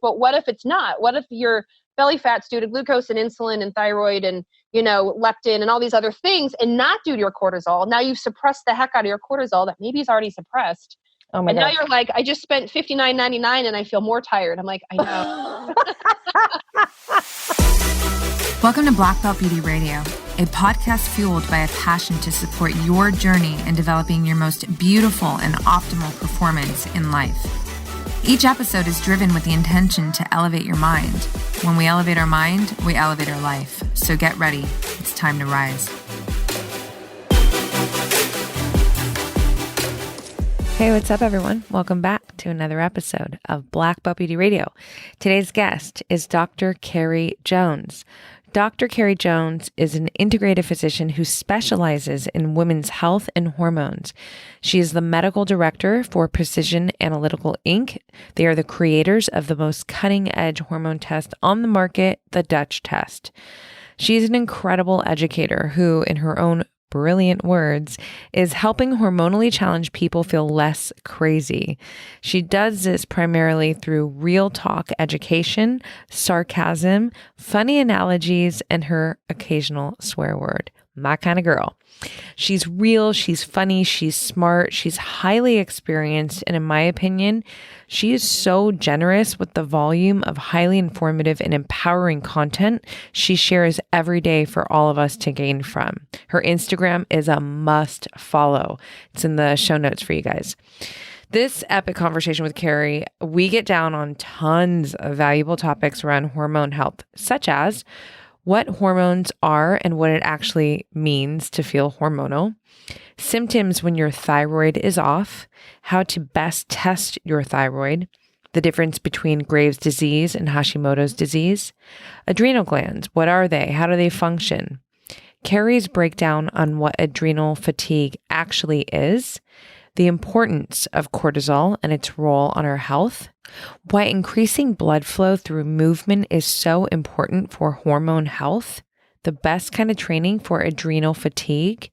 But what if it's not? What if your belly fat's due to glucose and insulin and thyroid and, leptin and all these other things and not due to your cortisol? Now you've suppressed the heck out of your cortisol that maybe is already suppressed. Oh my and gosh. now you're like, I just spent $59.99 and I feel more tired. I'm like, I know. Welcome to Black Belt Beauty Radio, a podcast fueled by a passion to support your journey in developing your most beautiful and optimal performance in life. Each episode is driven with the intention to elevate your mind. When we elevate our mind, we elevate our life. So get ready. It's time to rise. Hey, what's up, everyone? Welcome back to another episode of Black Belt Beauty Radio. Today's guest is Dr. Carrie Jones. Dr. Carrie Jones is an integrative physician who specializes in women's health and hormones. She is the medical director for Precision Analytical, Inc. They are the creators of the most cutting-edge hormone test on the market, the Dutch test. She is an incredible educator who, in her own brilliant words, is helping hormonally challenged people feel less crazy. She does this primarily through real talk education, sarcasm, funny analogies, and her occasional swear word. My kind of girl. She's real, she's funny, she's smart, she's highly experienced, and in my opinion, she is so generous with the volume of highly informative and empowering content she shares every day for all of us to gain from. Her Instagram is a must follow. It's in the show notes for you guys. This epic conversation with Carrie, we get down on tons of valuable topics around hormone health, such as what hormones are and what it actually means to feel hormonal, symptoms when your thyroid is off, how to best test your thyroid, the difference between Graves' disease and Hashimoto's disease, adrenal glands, what are they, how do they function, Carrie's breakdown on what adrenal fatigue actually is, the importance of cortisol and its role on our health, why increasing blood flow through movement is so important for hormone health, the best kind of training for adrenal fatigue,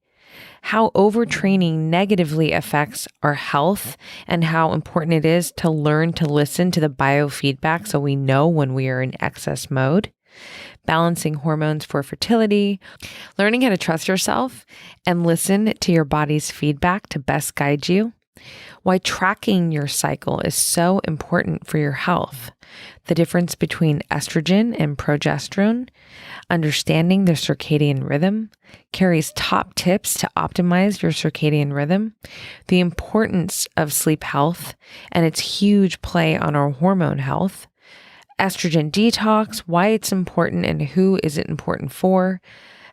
how overtraining negatively affects our health, and how important it is to learn to listen to the biofeedback so we know when we are in excess mode, balancing hormones for fertility, learning how to trust yourself and listen to your body's feedback to best guide you, why tracking your cycle is so important for your health, the difference between estrogen and progesterone, understanding the circadian rhythm, Carrie's top tips to optimize your circadian rhythm, the importance of sleep health and its huge play on our hormone health, estrogen detox, why it's important and who is it important for,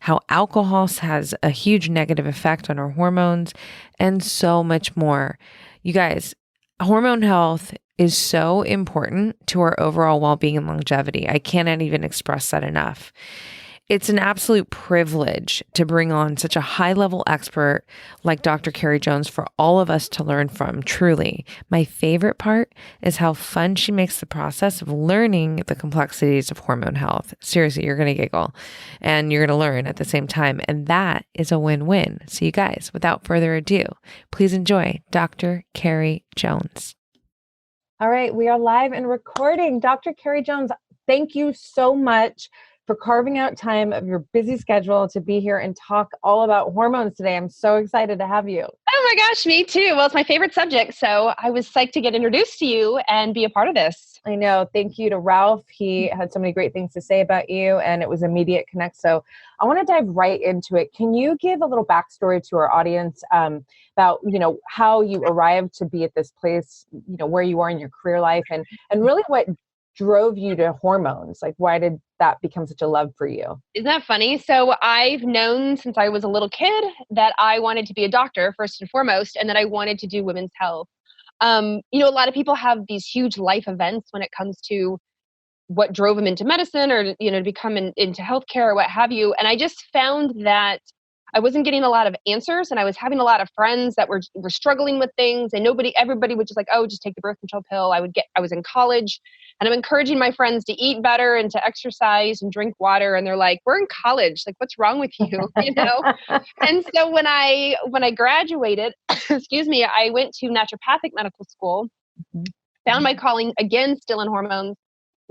how alcohol has a huge negative effect on our hormones, and so much more. You guys, hormone health is so important to our overall well-being and longevity. I cannot even express that enough. It's an absolute privilege to bring on such a high-level expert like Dr. Carrie Jones for all of us to learn from, truly. My favorite part is how fun she makes the process of learning the complexities of hormone health. Seriously, you're going to giggle and you're going to learn at the same time. And that is a win-win. So you guys, without further ado, please enjoy Dr. Carrie Jones. All right, we are live and recording. Dr. Carrie Jones, thank you so much for carving out time of your busy schedule to be here and talk all about hormones today. I'm so excited to have you. Oh my gosh, me too. Well, it's my favorite subject. So I was psyched to get introduced to you and be a part of this. I know. Thank you to Ralph. He had so many great things to say about you and it was immediate connect. So I want to dive right into it. Can you give a little backstory to our audience about, how you arrived to be at this place, where you are in your career life and really what drove you to hormones? Like, why did that become such a love for you? Isn't that funny? So I've known since I was a little kid that I wanted to be a doctor first and foremost, and that I wanted to do women's health. A lot of people have these huge life events when it comes to what drove them into medicine or, to become into healthcare or what have you. And I just found that I wasn't getting a lot of answers and I was having a lot of friends that were struggling with things and everybody was just like, oh, just take the birth control pill. I was in college and I'm encouraging my friends to eat better and to exercise and drink water. And they're like, we're in college. Like, what's wrong with you? And so when I graduated, excuse me, I went to naturopathic medical school, found my calling again, still in hormones.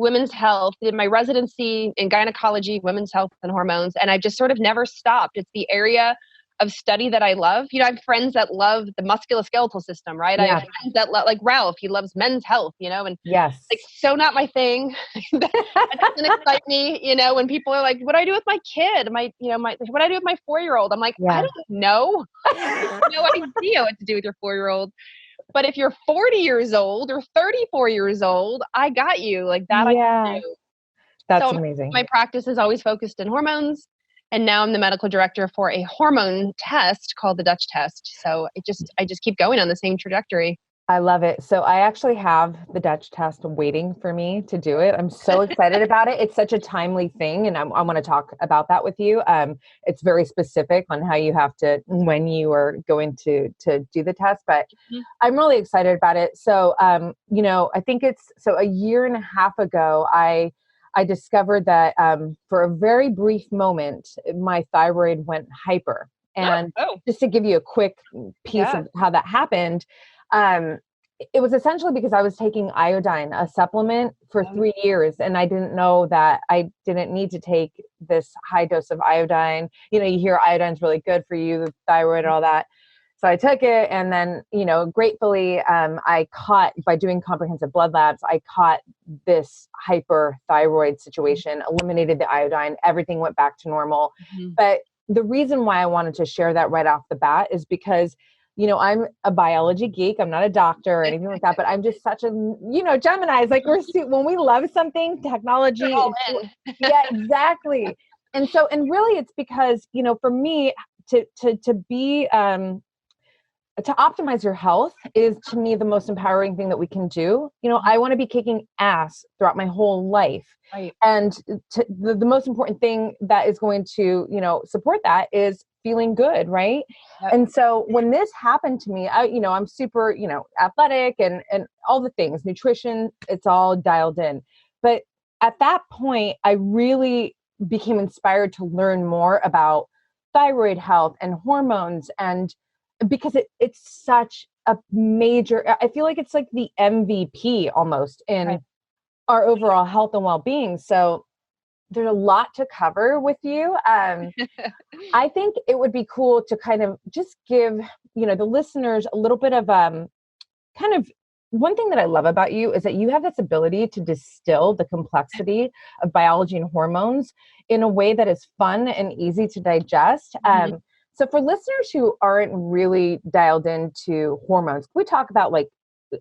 women's health, did my residency in gynecology, women's health and hormones. And I've just sort of never stopped. It's the area of study that I love. I have friends that love the musculoskeletal system, right? I have friends that like Ralph, he loves men's health, and Yes. like, so not my thing. That doesn't excite me, when people are like, what do I do with my kid? What do I do with my 4-year-old? I'm like, I don't know. I have no idea what to do with your 4-year-old. But if you're 40 years old or 34 years old, I got you. Like that I can do. That's amazing. My practice is always focused in hormones. And now I'm the medical director for a hormone test called the Dutch test. So I just keep going on the same trajectory. I love it. So I actually have the Dutch test waiting for me to do it. I'm so excited about it. It's such a timely thing. And I want to talk about that with you. It's very specific on how you have to, when you are going to do the test, but I'm really excited about it. So, I think so a year and a half ago, I discovered that for a very brief moment, my thyroid went hyper. And just to give you a quick piece of how that happened, it was essentially because I was taking iodine, a supplement, for 3 years. And I didn't know that I didn't need to take this high dose of iodine. You hear iodine's really good for you, the thyroid and all that. So I took it, and then, gratefully, I caught, by doing comprehensive blood labs, I caught this hyperthyroid situation, eliminated the iodine, everything went back to normal. But the reason why I wanted to share that right off the bat is because, I'm a biology geek. I'm not a doctor or anything like that, but I'm just such a, Gemini's, like when we love something, technology. Yeah, exactly. And really it's because, for me to be, to optimize your health is, to me, the most empowering thing that we can do. I want to be kicking ass throughout my whole life. Right. And the most important thing that is going to, support that is feeling good. Right. Yep. And so when this happened to me, I'm super, athletic and all the things, nutrition, it's all dialed in. But at that point, I really became inspired to learn more about thyroid health and hormones, and because it's such a major, I feel like it's like the MVP almost in our overall health and well-being. So there's a lot to cover with you. I think it would be cool to kind of just give, the listeners a little bit of kind of, one thing that I love about you is that you have this ability to distill the complexity of biology and hormones in a way that is fun and easy to digest. So for listeners who aren't really dialed into hormones, can we talk about like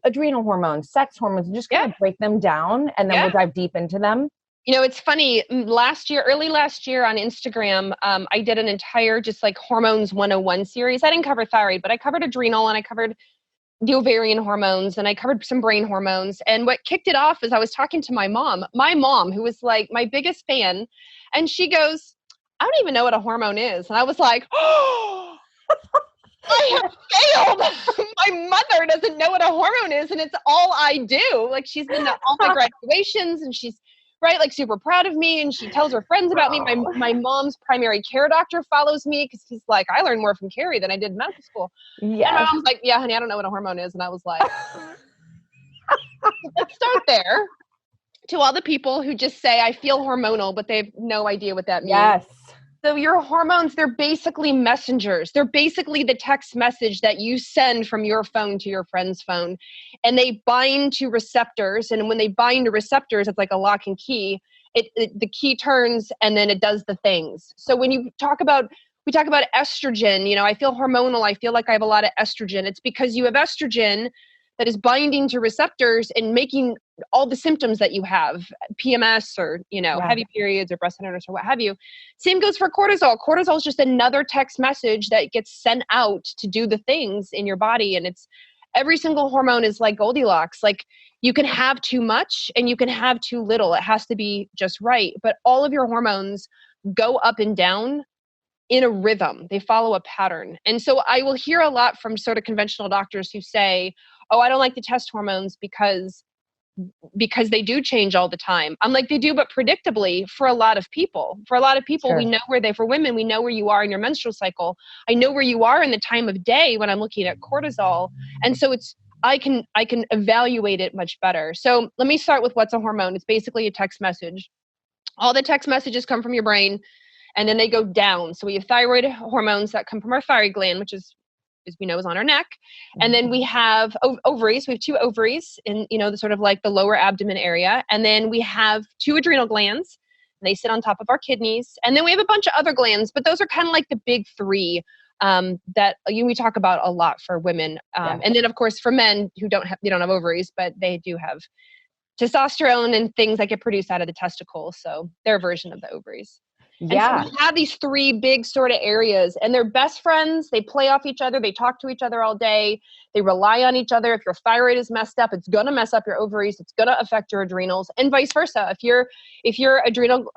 adrenal hormones, sex hormones, and just kind of break them down, and then we'll dive deep into them? It's funny. Early last year on Instagram, I did an entire just like hormones 101 series. I didn't cover thyroid, but I covered adrenal, and I covered the ovarian hormones, and I covered some brain hormones. And what kicked it off is I was talking to my mom, who was like my biggest fan. And she goes, I don't even know what a hormone is. And I was like, oh, I have failed. My mother doesn't know what a hormone is, and it's all I do. Like, she's been to all my graduations, and she's like super proud of me, and she tells her friends about me. My mom's primary care doctor follows me because he's like, I learned more from Carrie than I did in medical school. Yeah. And my mom's like, yeah, honey, I don't know what a hormone is. And I was like, let's start there. To all the people who just say, I feel hormonal, but they have no idea what that means. Yes. So your hormones, they're basically messengers. They're basically the text message that you send from your phone to your friend's phone. And they bind to receptors. And when they bind to receptors, it's like a lock and key. The key turns, and then it does the things. So when we talk about estrogen, I feel hormonal. I feel like I have a lot of estrogen. It's because you have estrogen that is binding to receptors and making all the symptoms that you have, PMS or, heavy periods or breast tenderness or what have you. Same goes for cortisol. Cortisol is just another text message that gets sent out to do the things in your body. And every single hormone is like Goldilocks. Like, you can have too much and you can have too little. It has to be just right. But all of your hormones go up and down in a rhythm. They follow a pattern. And so I will hear a lot from sort of conventional doctors who say, oh, I don't like to test hormones because they do change all the time. I'm like, they do, but predictably for a lot of people. For a lot of people, we know for women, we know where you are in your menstrual cycle. I know where you are in the time of day when I'm looking at cortisol. And so I can evaluate it much better. So let me start with what's a hormone. It's basically a text message. All the text messages come from your brain and then they go down. So we have thyroid hormones that come from our thyroid gland, which is, as we know, is on our neck. And then we have ovaries. We have 2 ovaries in, the sort of like the lower abdomen area. And then we have 2 adrenal glands. And they sit on top of our kidneys. And then we have a bunch of other glands, but those are kind of like the big 3 that we talk about a lot for women. And then of course for men who don't have ovaries, but they do have testosterone and things that get produced out of the testicles. So their version of the ovaries. Yeah. And so we have these 3 big sort of areas and they're best friends. They play off each other. They talk to each other all day. They rely on each other. If your thyroid is messed up, it's going to mess up your ovaries. It's going to affect your adrenals and vice versa. If your adrenal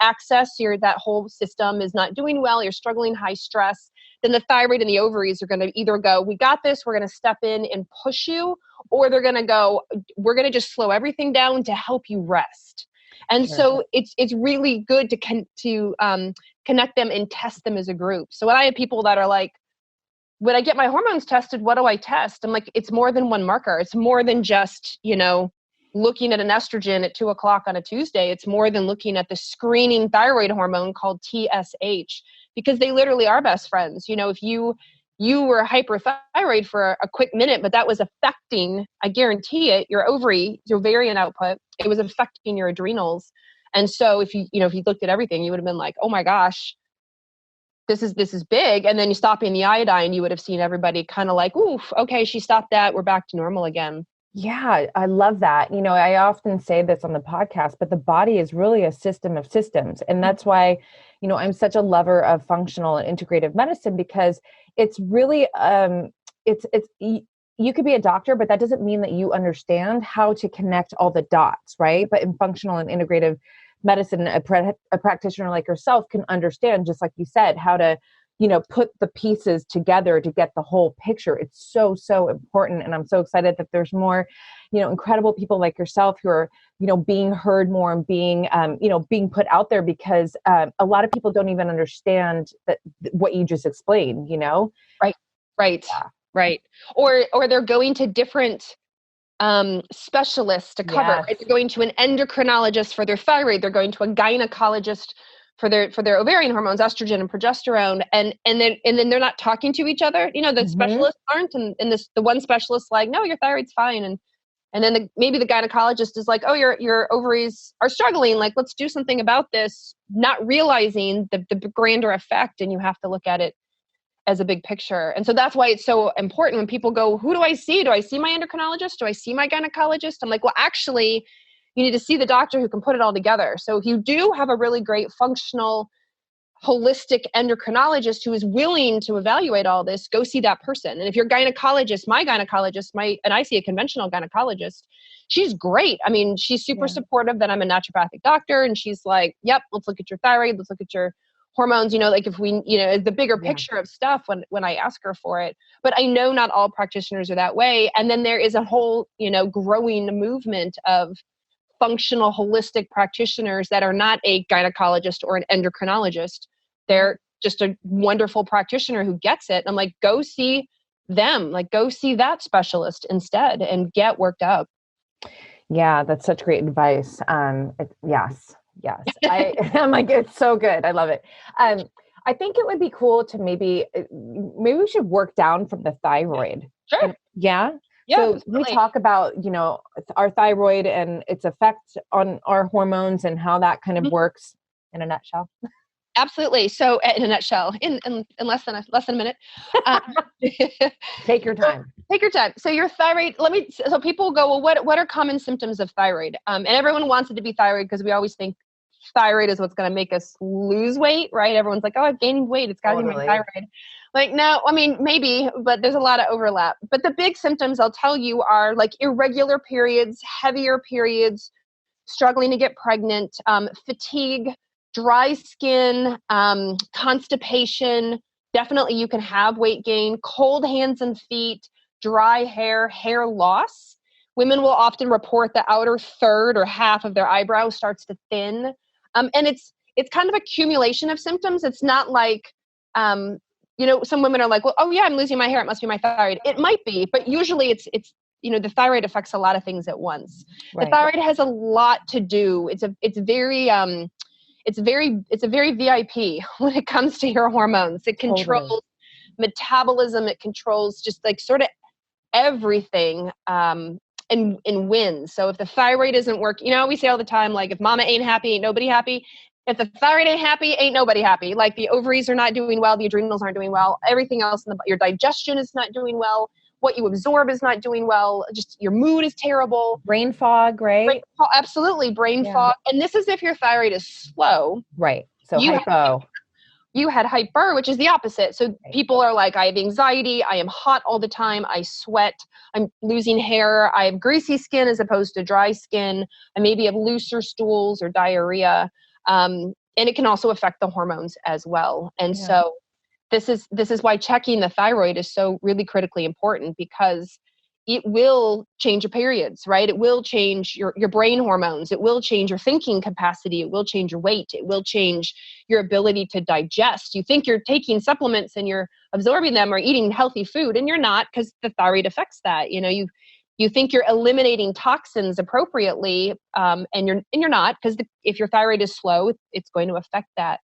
access, that whole system is not doing well, you're struggling high stress, then the thyroid and the ovaries are going to either go, we got this, we're going to step in and push you, or they're going to go, we're going to just slow everything down to help you rest. And so it's really good to connect them and test them as a group. So when I have people that are like, when I get my hormones tested, what do I test? I'm like, it's more than one marker. It's more than just, looking at an estrogen at 2:00 on a Tuesday. It's more than looking at the screening thyroid hormone called TSH, because they literally are best friends. If you were hyperthyroid for a quick minute, but that was affecting, I guarantee it, your ovarian output. It was affecting your adrenals. And so if you looked at everything, you would have been like, oh my gosh, this is big. And then you stop in the iodine, you would have seen everybody kind of like, oof, okay, she stopped that. We're back to normal again. Yeah, I love that. I often say this on the podcast, but the body is really a system of systems. And that's why, I'm such a lover of functional and integrative medicine, because it's really, you could be a doctor, but that doesn't mean that you understand how to connect all the dots, right? But in functional and integrative medicine, a practitioner like yourself can understand, just like you said, how to, put the pieces together to get the whole picture. It's so, so important. And I'm so excited that there's more, incredible people like yourself who are, being heard more and being, being put out there, because a lot of people don't even understand that what you just explained, Right. Yeah. Right. Or they're going to different specialists to cover. Yes. Right? They're going to an endocrinologist for their thyroid. They're going to a gynecologist for their ovarian hormones, estrogen and progesterone. And then they're not talking to each other. The specialists aren't. And the one specialist like, no, your thyroid's fine. And then maybe the gynecologist is like, oh, your ovaries are struggling. Like, let's do something about this, not realizing the grander effect. And you have to look at it as a big picture. And so that's why it's so important when people go, who do I see? Do I see my endocrinologist? Do I see my gynecologist? I'm like, well, actually, you need to see the doctor who can put it all together. So if you do have a really great functional, holistic endocrinologist who is willing to evaluate all this, go see that person. And if your gynecologist, and I see a conventional gynecologist, she's great. I mean, she's super supportive that I'm a naturopathic doctor. And she's like, yep, let's look at your thyroid. Let's look at your hormones, like if we, the bigger picture of stuff when I ask her for it. But I know not all practitioners are that way. And then there is a whole, growing movement of functional holistic practitioners that are not a gynecologist or an endocrinologist. They're just a wonderful practitioner who gets it. I'm like, go see them, like go see that specialist instead and get worked up. Yeah, that's such great advice. Yes. I'm like, it's so good. I love it. I think it would be cool to maybe we should work down from the thyroid. Sure. Yeah. Yeah, so absolutely. we talk about, our thyroid and its effect on our hormones and how that kind of works in a nutshell. Absolutely. So in a nutshell, in less than a minute, take your time. Take your time. So your thyroid, so people go, well, what are common symptoms of thyroid? And everyone wants it to be thyroid because we always think thyroid is what's going to make us lose weight, right? Everyone's like, oh, I've gained weight. It's got to be my thyroid. Like, no, I mean, maybe, but there's a lot of overlap. But the big symptoms I'll tell you are like irregular periods, heavier periods, struggling to get pregnant, fatigue, dry skin, constipation. Definitely you can have weight gain, cold hands and feet, dry hair, hair loss. Women will often report the outer third or half of their eyebrow starts to thin. And it's kind of accumulation of symptoms. It's not like, some women are like, well, oh yeah, I'm losing my hair. It must be my thyroid. It might be, but usually it's the thyroid affects a lot of things at once. Right. The thyroid has a lot to do. It's a very VIP when it comes to your hormones. It controls metabolism. It controls just like sort of everything, and wins. So if the thyroid isn't working, we say all the time, like, if mama ain't happy, ain't nobody happy. If the thyroid ain't happy, ain't nobody happy. Like, the ovaries are not doing well, the adrenals aren't doing well, everything else your digestion is not doing well, what you absorb is not doing well, just your mood is terrible. Brain fog, right? Absolutely, brain fog. And this is if your thyroid is slow. Right. So hypo. You had hyper, which is the opposite. So people are like, I have anxiety, I am hot all the time, I sweat, I'm losing hair, I have greasy skin as opposed to dry skin, I maybe have looser stools or diarrhea. And it can also affect the hormones as well. And so this is why checking the thyroid is so really critically important, because it will change your periods, right? It will change your brain hormones. It will change your thinking capacity. It will change your weight. It will change your ability to digest. You think you're taking supplements and you're absorbing them or eating healthy food, and you're not, because the thyroid affects that. You think you're eliminating toxins appropriately, and you're not, because if your thyroid is slow, it's going to affect that.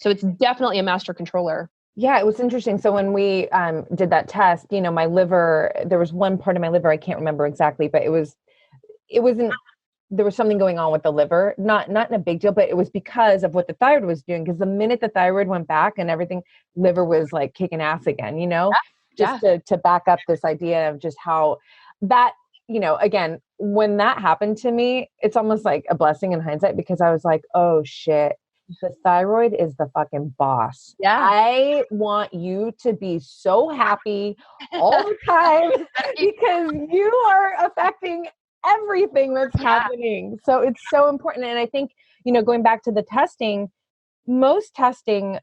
So it's definitely a master controller. Yeah, it was interesting. So when we did that test, my liver, there was one part of my liver, I can't remember exactly, but there was something going on with the liver, not in a big deal, but it was because of what the thyroid was doing. Because the minute the thyroid went back and everything, liver was like kicking ass again, just to back up this idea of just how that, again, when that happened to me, it's almost like a blessing in hindsight, because I was like, oh shit. The thyroid is the fucking boss. Yeah. I want you to be so happy all the time because you are affecting everything that's happening. So it's so important. And I think, going back to the testing, most testing,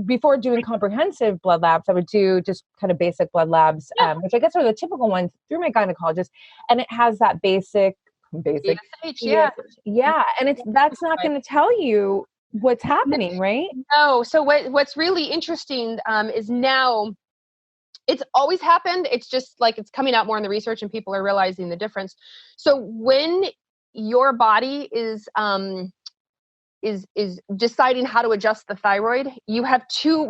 before doing comprehensive blood labs, I would do just kind of basic blood labs, which I guess are the typical ones through my gynecologist. And it has that basic ESH, and that's not going to tell you what's happening, right? No. So what's really interesting is now it's always happened. It's just like it's coming out more in the research and people are realizing the difference. So when your body is deciding how to adjust the thyroid, you have two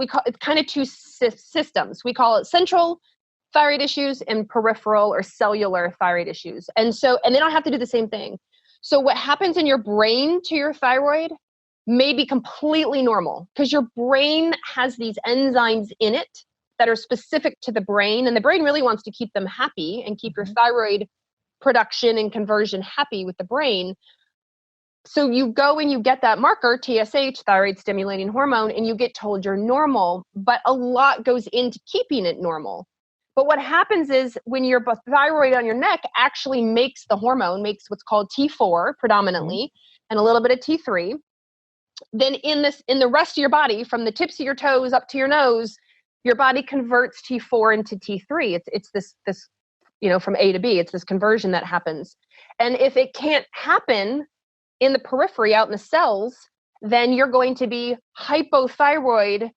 systems. We call it central thyroid issues and peripheral or cellular thyroid issues. And they don't have to do the same thing. So what happens in your brain to your thyroid may be completely normal, because your brain has these enzymes in it that are specific to the brain. And the brain really wants to keep them happy and keep your thyroid production and conversion happy with the brain. So you go and you get that marker, TSH, thyroid stimulating hormone, and you get told you're normal, but a lot goes into keeping it normal. But what happens is when your thyroid on your neck actually makes makes what's called T4 predominantly, and a little bit of T3, then in the rest of your body, from the tips of your toes up to your nose, your body converts T4 into T3. It's this from A to B, it's this conversion that happens. And if it can't happen in the periphery out in the cells, then you're going to be hypothyroid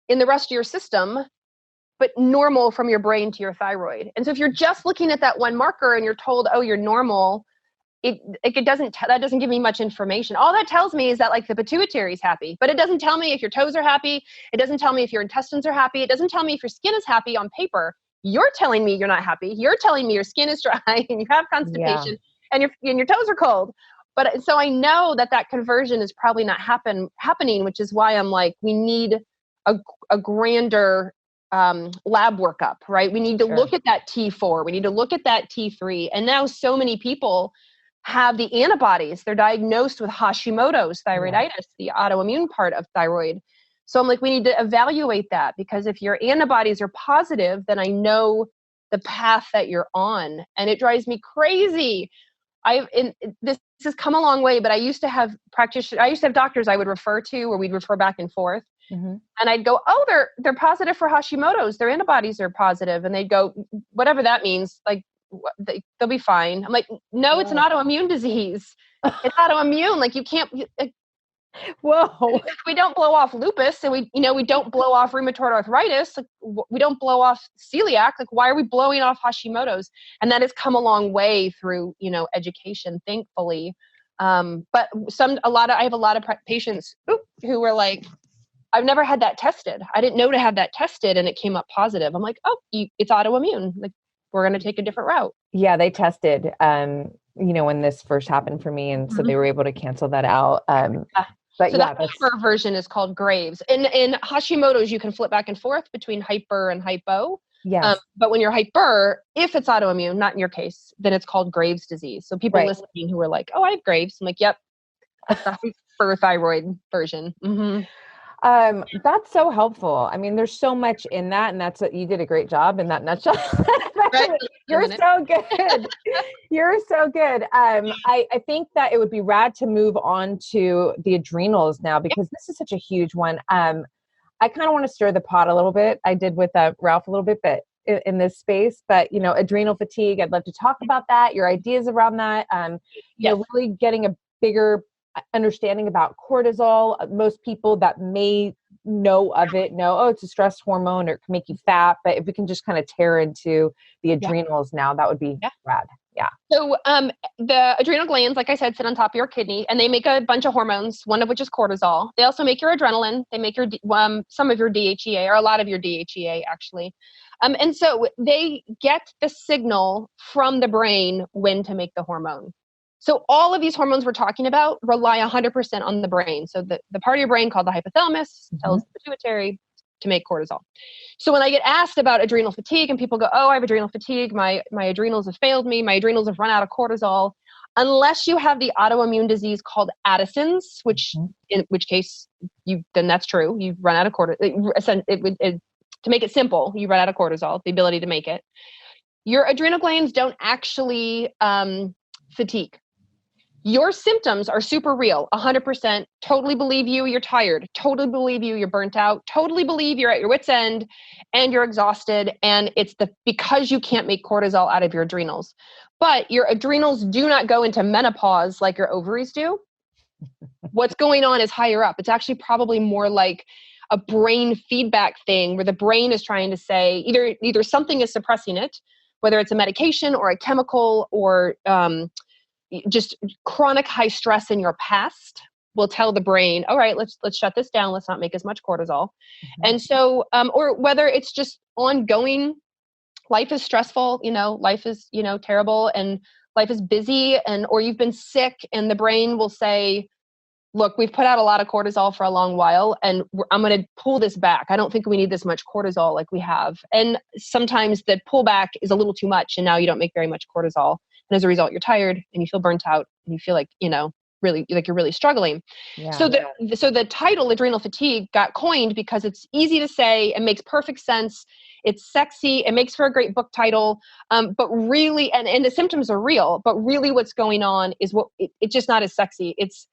in the rest of your system, but normal from your brain to your thyroid. And so if you're just looking at that one marker and you're told, oh, you're normal, that doesn't give me much information. All that tells me is that like the pituitary is happy, but it doesn't tell me if your toes are happy. It doesn't tell me if your intestines are happy. It doesn't tell me if your skin is happy on paper. You're telling me you're not happy. You're telling me your skin is dry and you have constipation and your toes are cold. But so I know that conversion is probably not happening, which is why I'm like, we need a grander lab workup, right? We need to look at that T4. We need to look at that T3. And now so many people have the antibodies. They're diagnosed with Hashimoto's thyroiditis, the autoimmune part of thyroid. So I'm like, we need to evaluate that, because if your antibodies are positive, then I know the path that you're on. And it drives me crazy. This has come a long way, but I used to have doctors I would refer to, or we'd refer back and forth. And I'd go, oh, they're positive for Hashimoto's. Their antibodies are positive. And they'd go, whatever that means, like they'll be fine. I'm like, no, it's an autoimmune disease. It's autoimmune. Like you can't, Whoa. We don't blow off lupus, and we don't blow off rheumatoid arthritis. Like, we don't blow off celiac. Like, why are we blowing off Hashimoto's? And that has come a long way through, education, thankfully. But I have a lot of patients who were like, I've never had that tested. I didn't know to have that tested, and it came up positive. I'm like, oh, it's autoimmune. Like, we're going to take a different route. Yeah, they tested, when this first happened for me. And so they were able to cancel that out. But so yeah, the hyper version is called Graves. In Hashimoto's, you can flip back and forth between hyper and hypo. yes. But when you're hyper, if it's autoimmune, not in your case, then it's called Graves' disease. So people listening who are like, oh, I have Graves. I'm like, yep, that's the hyperthyroid version. Mm-hmm. That's so helpful. I mean, there's so much in that, and that's what you did a great job in that nutshell. Right? You're so good. You're so good. I think that it would be rad to move on to the adrenals now, because this is such a huge one. I kind of want to stir the pot a little bit. I did with Ralph a little bit, but in this space, but adrenal fatigue, I'd love to talk about that, your ideas around that, really getting a bigger understanding about cortisol. Most people that may know of it know, oh, it's a stress hormone or it can make you fat. But if we can just kind of tear into the adrenals now, that would be rad. Yeah. So the adrenal glands, like I said, sit on top of your kidney, and they make a bunch of hormones, one of which is cortisol. They also make your adrenaline. They make your some of your DHEA, or a lot of your DHEA, actually. And so they get the signal from the brain when to make the hormone. So all of these hormones we're talking about rely 100% on the brain. So the part of your brain called the hypothalamus tells the pituitary to make cortisol. So when I get asked about adrenal fatigue, and people go, oh, I have adrenal fatigue, my adrenals have failed me, my adrenals have run out of cortisol, unless you have the autoimmune disease called Addison's, in which case then that's true. You run out of cortisol. To make it simple, you run out of cortisol, the ability to make it. Your adrenal glands don't actually fatigue. Your symptoms are super real, 100%. Totally believe you're tired. Totally believe you're burnt out. Totally believe you're at your wit's end and you're exhausted. And it's because you can't make cortisol out of your adrenals. But your adrenals do not go into menopause like your ovaries do. What's going on is higher up. It's actually probably more like a brain feedback thing, where the brain is trying to say either something is suppressing it, whether it's a medication or a chemical or just chronic high stress in your past will tell the brain, all right, let's shut this down. Let's not make as much cortisol. And so, or whether it's just ongoing, life is stressful, life is, terrible, and life is busy, or you've been sick, and the brain will say, look, we've put out a lot of cortisol for a long while, and I'm going to pull this back. I don't think we need this much cortisol like we have. And sometimes the pullback is a little too much, and now you don't make very much cortisol. And as a result, you're tired and you feel burnt out and you feel like, really, like you're really struggling. Yeah. So the title adrenal fatigue got coined because it's easy to say and makes perfect sense. It's sexy. It makes for a great book title. But really, and the symptoms are real, but really what's going on is it's just not as sexy. It's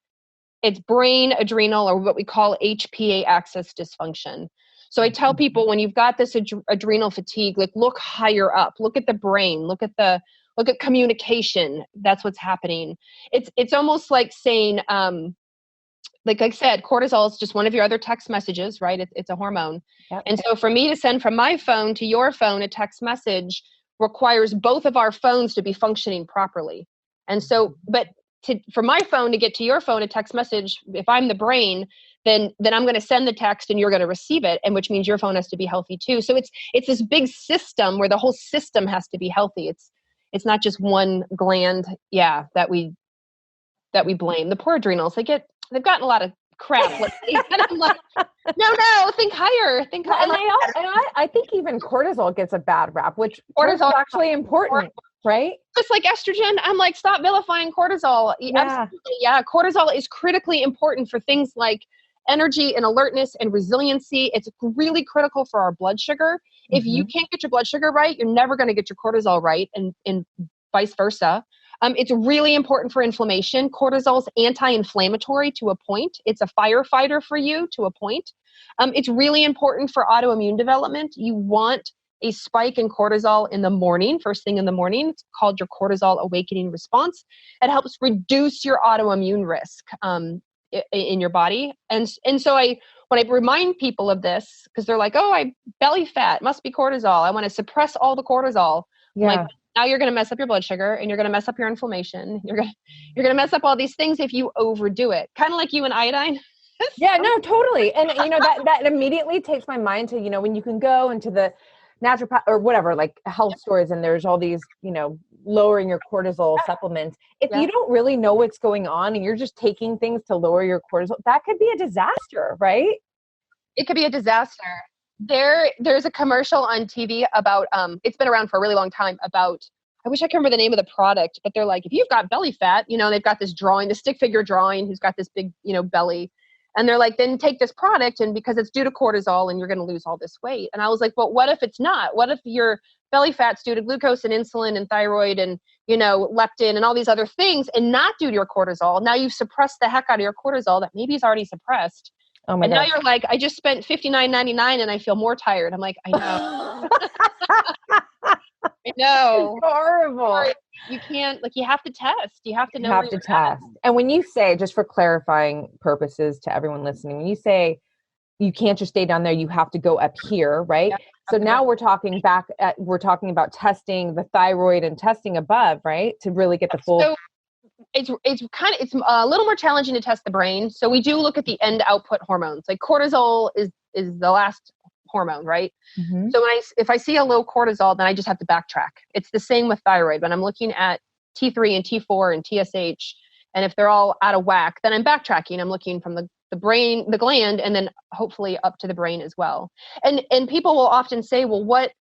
brain adrenal, or what we call HPA axis dysfunction. So I tell people, when you've got this adrenal fatigue, like, look higher up, look at the brain, look at communication. That's what's happening. It's almost like saying, like I said, cortisol is just one of your other text messages, right? It's a hormone. Yep. And so for me to send from my phone to your phone a text message requires both of our phones to be functioning properly. And so, for my phone to get to your phone a text message, if I'm the brain, then I'm going to send the text and you're going to receive it, and which means your phone has to be healthy too. So it's this big system where the whole system has to be healthy. It's not just one gland, that we blame. The poor adrenals, they've gotten a lot of crap lately. And I'm like, no, think higher. And I think even cortisol gets a bad rap, which cortisol is actually important, right? Just like estrogen, I'm like, stop vilifying cortisol. Yeah. Absolutely, yeah. Cortisol is critically important for things like energy and alertness and resiliency. It's really critical for our blood sugar. If you can't get your blood sugar right, you're never going to get your cortisol right, and vice versa. It's really important for inflammation. Cortisol is anti-inflammatory to a point. It's a firefighter for you to a point. It's really important for autoimmune development. You want a spike in cortisol in the morning, first thing in the morning. It's called your cortisol awakening response. It helps reduce your autoimmune risk. in your body. And so when I remind people of this, because they're like, oh, I belly fat, must be cortisol. I want to suppress all the cortisol. Yeah. I'm like, now you're going to mess up your blood sugar, and you're going to mess up your inflammation. You're going to mess up all these things if you overdo it. Kind of like you and iodine. Yeah, no, totally. And that immediately takes my mind to, when you can go into the naturopath or whatever, like health stores, and there's all these, lowering your cortisol supplements. If you don't really know what's going on and you're just taking things to lower your cortisol, that could be a disaster, right? It could be a disaster. There's a commercial on TV about, it's been around for a really long time, about, I wish I could remember the name of the product, but they're like, if you've got belly fat, they've got this drawing, the stick figure drawing, who's got this big, belly. And they're like, then take this product, and because it's due to cortisol and you're going to lose all this weight. And I was like, but what if it's not? What if your belly fat's due to glucose and insulin and thyroid and, leptin and all these other things, and not due to your cortisol? Now you've suppressed the heck out of your cortisol that maybe is already suppressed. Oh my and gosh. Now you're like, I just spent $59.99 and I feel more tired. I'm like, I know. I know. It's horrible. You can't, you have to test. You have to know. You have to test. And when you say, just for clarifying purposes to everyone listening, when you say you can't just stay down there, you have to go up here, right? Yeah. So now we're talking about testing the thyroid and testing above, right? To really get the full. So it's a little more challenging to test the brain. So we do look at the end output hormones. Like cortisol is the last hormone, right? Mm-hmm. So if I see a low cortisol, then I just have to backtrack. It's the same with thyroid. When I'm looking at T3 and T4 and TSH, and if they're all out of whack, then I'm backtracking. I'm looking from the brain, the gland, and then hopefully up to the brain as well. And people will often say, well, what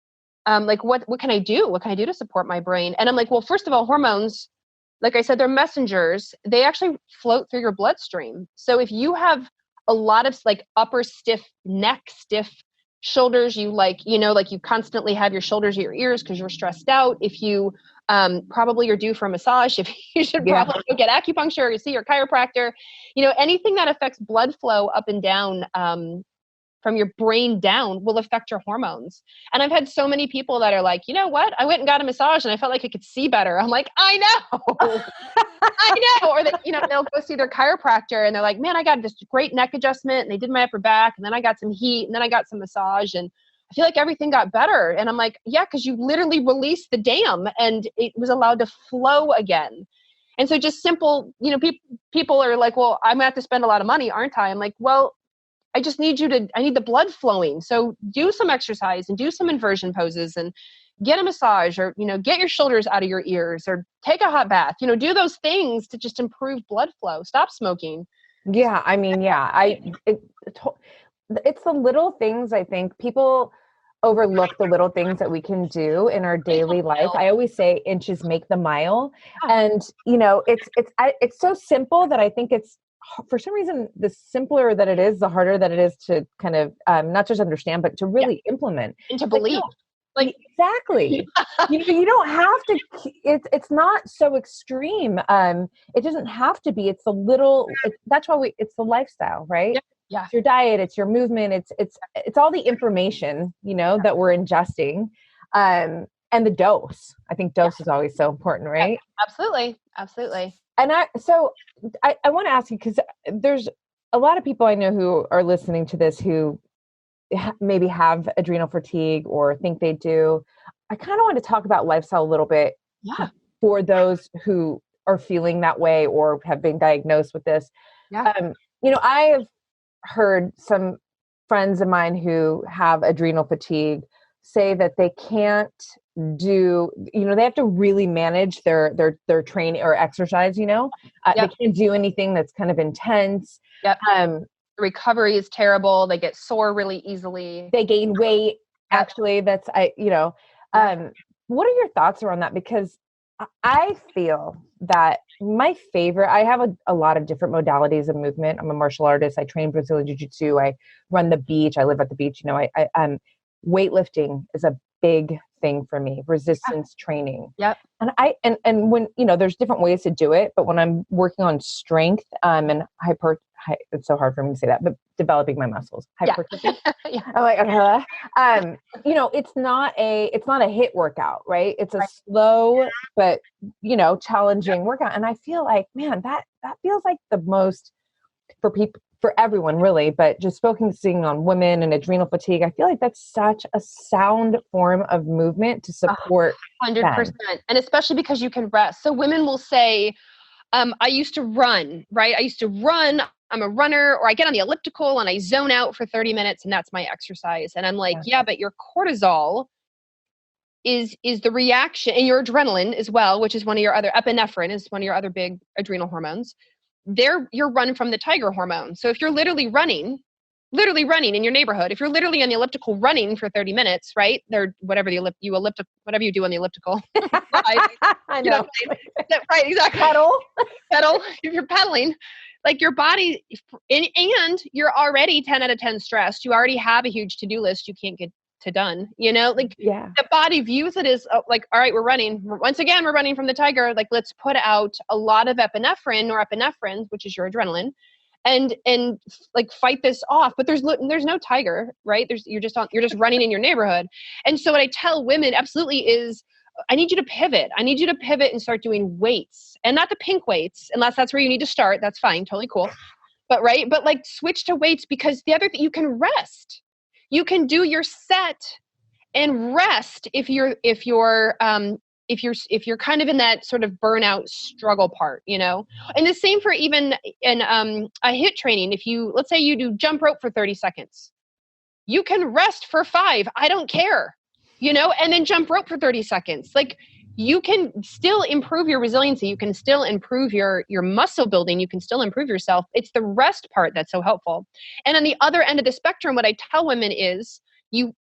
can I do? What can I do to support my brain? And I'm like, well, first of all, hormones, like I said, they're messengers. They actually float through your bloodstream. So if you have a lot of upper stiff, neck stiff, shoulders, you you constantly have your shoulders at your ears because you're stressed out. If you probably you're due for a massage, if you should probably go get acupuncture or see your chiropractor, anything that affects blood flow up and down from your brain down will affect your hormones. And I've had so many people that are like, you know what? I went and got a massage and I felt like I could see better. I'm like, I know. I know. Or they'll go see their chiropractor and they're like, man, I got this great neck adjustment and they did my upper back and then I got some heat and then I got some massage and I feel like everything got better. And I'm like, yeah, because you literally released the dam and it was allowed to flow again. And so just simple, people are like, well, I'm gonna have to spend a lot of money, aren't I? I'm like, well, I just need I need the blood flowing. So do some exercise and do some inversion poses and get a massage or, get your shoulders out of your ears or take a hot bath, do those things to just improve blood flow. Stop smoking. Yeah. I mean, yeah, it's the little things. I think people overlook the little things that we can do in our daily life. I always say inches make the mile. And, it's so simple that I think it's, for some reason, the simpler that it is, the harder that it is to kind of not just understand, but to really implement and to believe. Exactly. You don't have to. It's not so extreme. It doesn't have to be. It's a little. That's why it's the lifestyle, right? Yeah. It's your diet. It's your movement. It's all the information that we're ingesting, and the dose. I think dose is always so important, right? Yeah, absolutely. And I want to ask you, because there's a lot of people I know who are listening to this who maybe have adrenal fatigue or think they do. I kind of want to talk about lifestyle a little bit for those who are feeling that way or have been diagnosed with this. Yeah. I have heard some friends of mine who have adrenal fatigue say that they can't do, they have to really manage their training or exercise, they can't do anything that's kind of intense. Yep. The recovery is terrible. They get sore really easily. They gain weight. Actually, that's, what are your thoughts around that? Because I feel that my favorite, I have a lot of different modalities of movement. I'm a martial artist. I train Brazilian Jiu-Jitsu. I run the beach. I live at the beach. Weightlifting is a big thing for me, resistance training. Yep. And when, there's different ways to do it, but when I'm working on strength, and it's so hard for me to say that, but developing my muscles, hypertrophy. Yeah. I'm like, it's not a hit workout, right? It's a slow, but, challenging workout. And I feel like, man, that feels like the most for people, for everyone really, but just focusing on women and adrenal fatigue, I feel like that's such a sound form of movement to support 100%. men. And especially because you can rest. So women will say, I used to run, right? I used to run. I'm a runner, or I get on the elliptical and I zone out for 30 minutes and that's my exercise. And I'm like, yeah, but your cortisol is the reaction, and your adrenaline as well, which is one of your other, epinephrine is one of your other big adrenal hormones. You're run from the tiger hormone. So if you're literally running in your neighborhood, if you're literally on the elliptical running for 30 minutes, right? There, whatever whatever you do on the elliptical. I know. Right, exactly. Pedal. If you're pedaling, like your body, and you're already 10 out of 10 stressed. You already have a huge to-do list you can't get to done, like the body views it as like, all right, we're running. Once again, we're running from the tiger. Like, let's put out a lot of epinephrine or epinephrine, which is your adrenaline, and like fight this off. But there's no tiger, right? You're just running in your neighborhood. And so what I tell women absolutely is, I need you to pivot. I need you to pivot and start doing weights, and not the pink weights, unless that's where you need to start. That's fine. Totally cool. But like switch to weights, because the other thing, you can rest. You can do your set and rest if you're kind of in that sort of burnout struggle part, And the same for even in a HIIT training. Let's say you do jump rope for 30 seconds, you can rest for 5. I don't care, and then jump rope for 30 seconds. Like, you can still improve your resiliency. You can still improve your muscle building. You can still improve yourself. It's the rest part that's so helpful. And on the other end of the spectrum, what I tell women is, you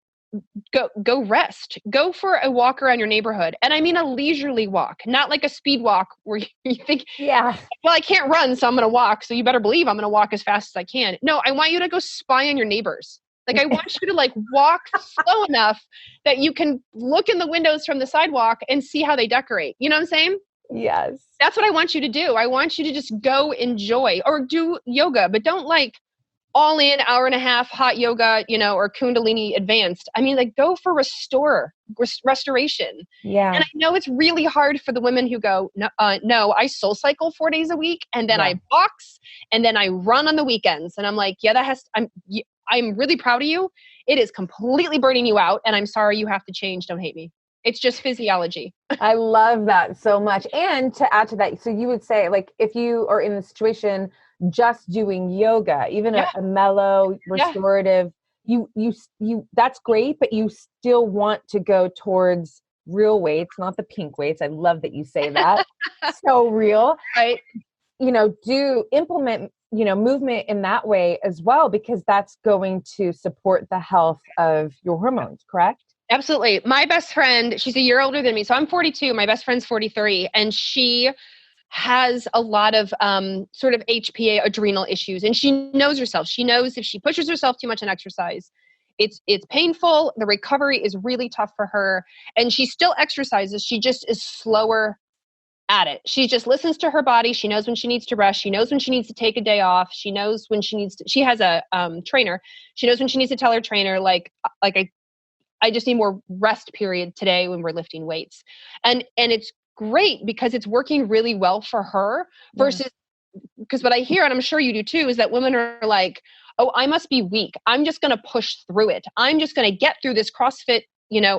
go rest. Go for a walk around your neighborhood. And I mean a leisurely walk, not like a speed walk where you think, well, I can't run, so I'm going to walk. So you better believe I'm going to walk as fast as I can. No, I want you to go spy on your neighbors. Like, I want you to walk slow enough that you can look in the windows from the sidewalk and see how they decorate. You know what I'm saying? Yes. That's what I want you to do. I want you to just go enjoy, or do yoga, but don't all in hour and a half hot yoga, or Kundalini advanced. I mean, go for restoration. Yeah. And I know it's really hard for the women who go, no, I soul cycle 4 days a week, and then I box, and then I run on the weekends. And I'm like, I'm really proud of you. It is completely burning you out, and I'm sorry you have to change. Don't hate me. It's just physiology. I love that so much. And to add to that, so you would say, if you are in the situation just doing yoga, even a mellow, restorative, you that's great, but you still want to go towards real weights, not the pink weights. I love that you say that. So real. Right. Do implement movement in that way as well, because that's going to support the health of your hormones, correct? Absolutely. My best friend, she's a year older than me. So I'm 42. My best friend's 43. And she has a lot of sort of HPA adrenal issues. And she knows herself. She knows if she pushes herself too much in exercise, it's painful. The recovery is really tough for her. And she still exercises. She just is slower at it. She just listens to her body. She knows when she needs to rest. She knows when she needs to take a day off. She knows when she has a trainer. She knows when she needs to tell her trainer, I just need more rest period today when we're lifting weights. And it's great because it's working really well for her versus, because what I hear, and I'm sure you do too, is that women are like, oh, I must be weak. I'm just going to push through it. I'm just going to get through this CrossFit,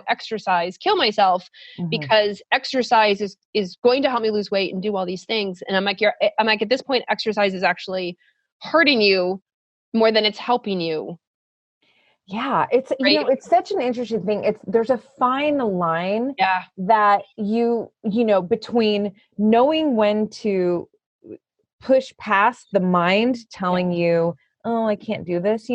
exercise, kill myself because exercise is going to help me lose weight and do all these things. And I'm like, at this point, exercise is actually hurting you more than it's helping you. Yeah, it's it's such an interesting thing. There's a fine line that between knowing when to push past the mind telling you, oh, I can't do this,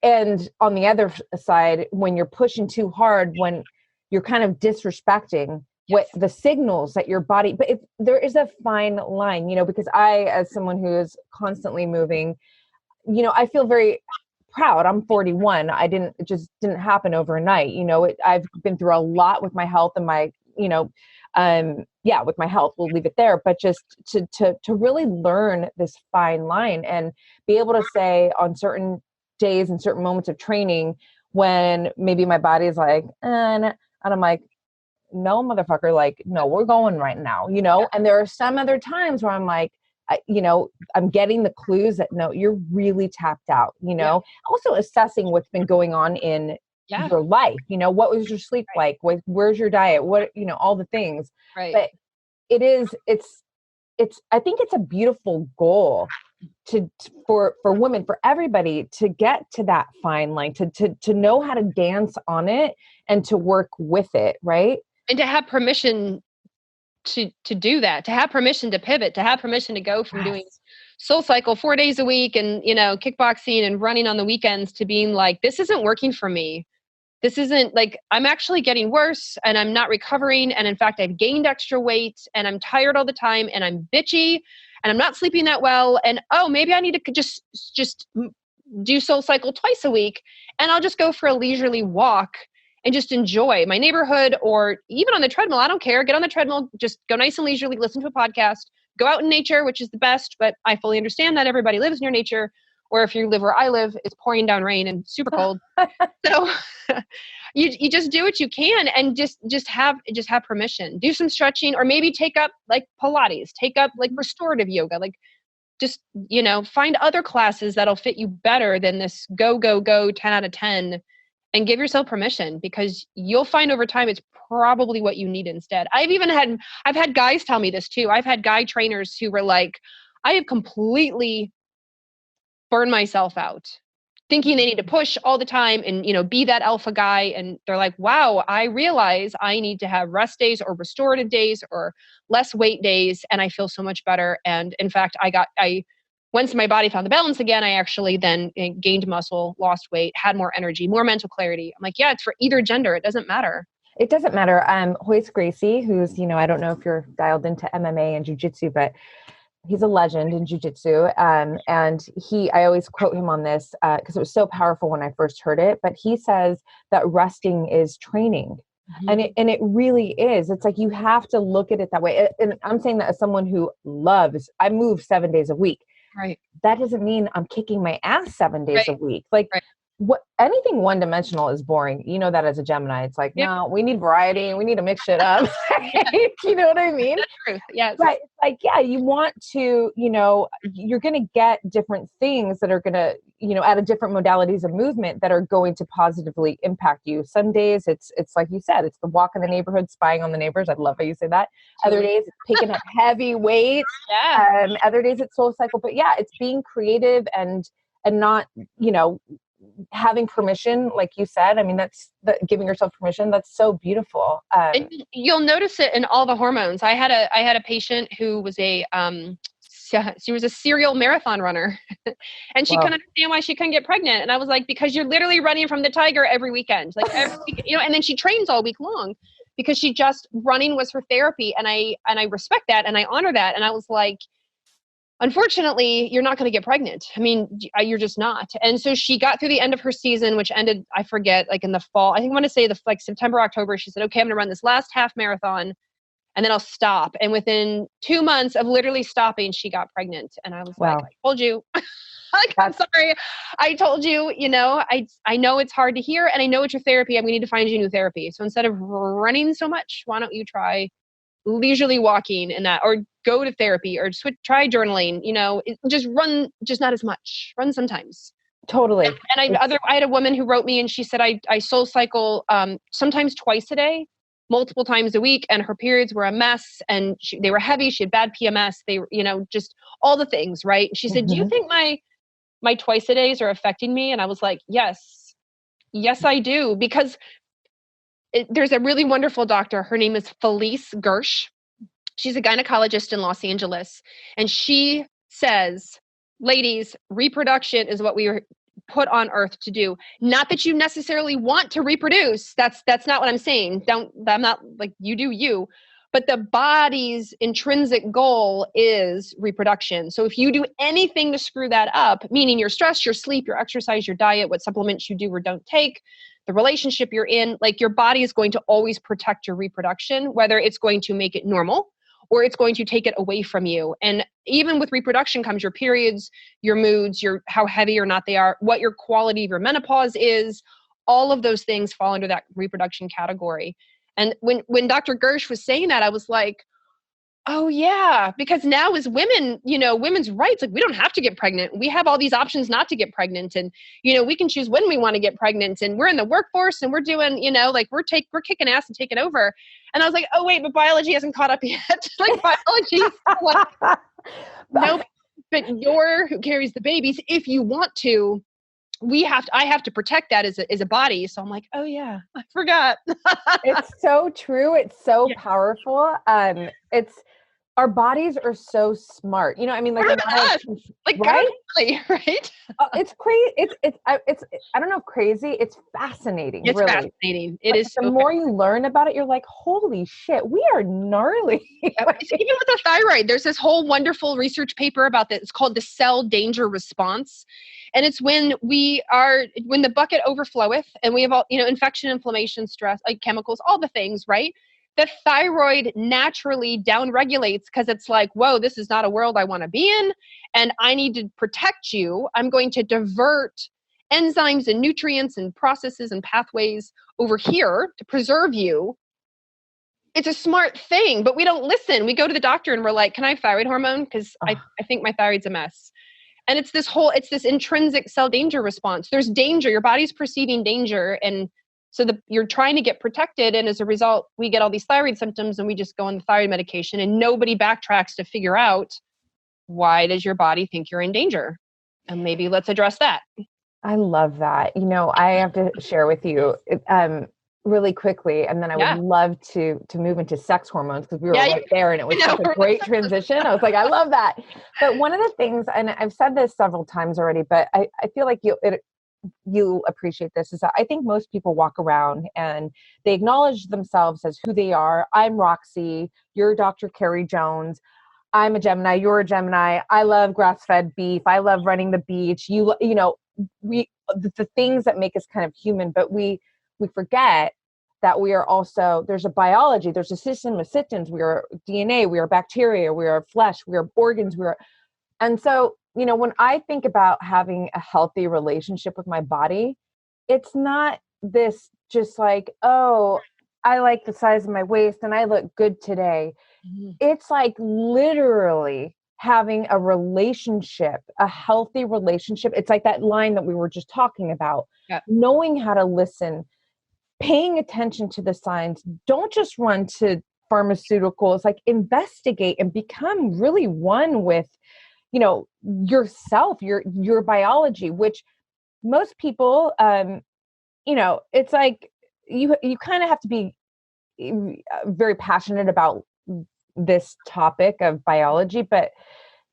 and on the other side, when you're pushing too hard, when you're kind of disrespecting what the signals that your body, but there is a fine line, because I, as someone who is constantly moving, I feel very proud. I'm 41. It just didn't happen overnight. I've been through a lot with my health and my, with my health, we'll leave it there, but just to really learn this fine line and be able to say on certain days and certain moments of training when maybe my body is like, and I'm like, no, motherfucker, no, we're going right now, and there are some other times where I'm like, I'm getting the clues that no, you're really tapped out, also assessing what's been going on in your life. What was your sleep like? Where's your diet? What, all the things. Right. But I think it's a beautiful goal for women, for everybody to get to that fine line, to know how to dance on it and to work with it. Right. And to have permission to do that, to have permission to pivot, to have permission to go from doing SoulCycle 4 days a week and, kickboxing and running on the weekends to being like, this isn't working for me. This isn't like, I'm actually getting worse and I'm not recovering. And in fact, I've gained extra weight and I'm tired all the time and I'm bitchy and I'm not sleeping that well. And, maybe I need to just do SoulCycle twice a week and I'll just go for a leisurely walk and just enjoy my neighborhood or even on the treadmill. I don't care. Get on the treadmill, just go nice and leisurely, listen to a podcast, go out in nature, which is the best. But I fully understand that everybody lives near nature. Or if you live where I live, it's pouring down rain and super cold. So you just do what you can and just have permission. Do some stretching or maybe take up like Pilates, take up like restorative yoga, like just, find other classes that'll fit you better than this go 10 out of 10 and give yourself permission because you'll find over time it's probably what you need instead. I've had guys tell me this too. I've had guy trainers who were like, I have completely burn myself out thinking they need to push all the time and, be that alpha guy. And they're like, wow, I realize I need to have rest days or restorative days or less weight days. And I feel so much better. And in fact, once my body found the balance again, I actually then gained muscle, lost weight, had more energy, more mental clarity. I'm like, yeah, it's for either gender. It doesn't matter. It doesn't matter. Hoist Gracie, who's, I don't know if you're dialed into MMA and jiu-jitsu, but he's a legend in jiu-jitsu. And I always quote him on this because it was so powerful when I first heard it, but he says that resting is training. Mm-hmm. And it really is. It's like, you have to look at it that way. And I'm saying that as someone who I move 7 days a week. Right. That doesn't mean I'm kicking my ass 7 days a week. Like anything one-dimensional is boring. You know that as a Gemini, it's like, no, we need variety and we need to mix shit up. You know what I mean? That's true. Yes. But it's like, you want to, you're going to get different things that are going to, out of different modalities of movement that are going to positively impact you. Some days it's like you said, it's the walk in the neighborhood, spying on the neighbors. I love how you say that. Other days it's picking up heavy weights. Yeah. Other days it's SoulCycle. But yeah, it's being creative and not, having permission, like you said. I mean, that's giving yourself permission. That's so beautiful. And you'll notice it in all the hormones. I had a patient who was she was a serial marathon runner and she couldn't understand why she couldn't get pregnant. And I was like, because you're literally running from the tiger every weekend, like every week, and then she trains all week long because running was her therapy. And I respect that and I honor that. And I was like, unfortunately, you're not going to get pregnant. I mean, you're just not. And so she got through the end of her season, which ended, I forget, like in the fall. I think I want to say September, October. She said, okay, I'm going to run this last half marathon and then I'll stop. And within 2 months of literally stopping, she got pregnant. And I was like, I told you. I'm sorry. I told you, I know it's hard to hear and I know it's your therapy. I'm going to need to find you new therapy. So instead of running so much, why don't you try leisurely walking and that, or go to therapy or try journaling, just run, just not as much, run sometimes. Totally. And I had a woman who wrote me and she said, I SoulCycle sometimes twice a day, multiple times a week. And her periods were a mess and they were heavy. She had bad PMS. They were, just all the things. Right. She said, do you think my twice a days are affecting me? And I was like, yes, I do. Because there's a really wonderful doctor. Her name is Felice Gersh. She's a gynecologist in Los Angeles. And she says, ladies, reproduction is what we were put on earth to do. Not that you necessarily want to reproduce. That's not what I'm saying. I'm not like you do you. But the body's intrinsic goal is reproduction. So if you do anything to screw that up, meaning your stress, your sleep, your exercise, your diet, what supplements you do or don't take, the relationship you're in, like your body is going to always protect your reproduction, whether it's going to make it normal or it's going to take it away from you. And even with reproduction comes your periods, your moods, how heavy or not they are, what your quality of your menopause is. All of those things fall under that reproduction category. And when Dr. Gersh was saying that, I was like, Oh yeah, because now as women, women's rights, like we don't have to get pregnant. We have all these options not to get pregnant, and we can choose when we want to get pregnant, and we're in the workforce and we're doing, like we're kicking ass and taking over. And I was like, oh wait, but biology hasn't caught up yet. Like biology is like, no, but you're who carries the babies. If you want to, I have to protect that as a body. So I'm like, oh yeah, I forgot. It's so true. It's so powerful. Our bodies are so smart. I mean, like, right? Right? It's crazy. It's I don't know if crazy. It's fascinating. It's really fascinating. It is. The more you learn about it, you're like, holy shit, we are gnarly. Even with the thyroid, there's this whole wonderful research paper about that. It's called the cell danger response. And it's when the bucket overfloweth and we have all, infection, inflammation, stress, like chemicals, all the things, right? The thyroid naturally downregulates because it's like, whoa, this is not a world I want to be in. And I need to protect you. I'm going to divert enzymes and nutrients and processes and pathways over here to preserve you. It's a smart thing, but we don't listen. We go to the doctor and we're like, can I have thyroid hormone? Because I think my thyroid's a mess. And it's this intrinsic cell danger response. There's danger. Your body's perceiving danger. And so you're trying to get protected. And as a result, we get all these thyroid symptoms and we just go on the thyroid medication and nobody backtracks to figure out, why does your body think you're in danger? And maybe let's address that. I love that. I have to share with you really quickly, and then I would love to move into sex hormones because we were right there and it was such a great transition. I was like, I love that. But one of the things, and I've said this several times already, but I feel like you'll appreciate this, is that I think most people walk around and they acknowledge themselves as who they are. I'm Roxy. You're Dr. Carrie Jones. I'm a Gemini. You're a Gemini. I love grass-fed beef. I love running the beach. The things that make us kind of human, but we forget that we are also, there's a biology, there's a system of systems. We are DNA, we are bacteria, we are flesh, we are organs, and so, when I think about having a healthy relationship with my body, it's not this just like, oh, I like the size of my waist and I look good today. Mm-hmm. It's like literally having a relationship, a healthy relationship. It's like that line that we were just talking about, knowing how to listen, paying attention to the signs. Don't just run to pharmaceuticals, like investigate and become really one with, yourself, your biology, which most people, it's like you kind of have to be very passionate about this topic of biology. But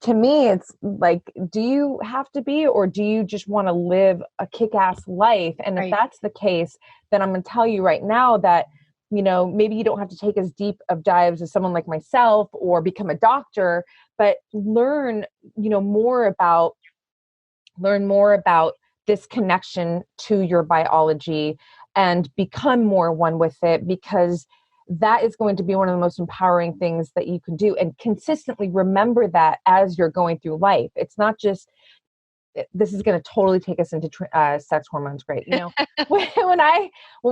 to me, it's like, do you have to be, or do you just want to live a kick-ass life? And if that's the case, then I'm going to tell you right now that, maybe you don't have to take as deep of dives as someone like myself or become a doctor, but learn more about this connection to your biology and become more one with it, because that is going to be one of the most empowering things that you can do. And consistently remember that as you're going through life. It's not just, this is going to totally take us into sex hormones. Great. When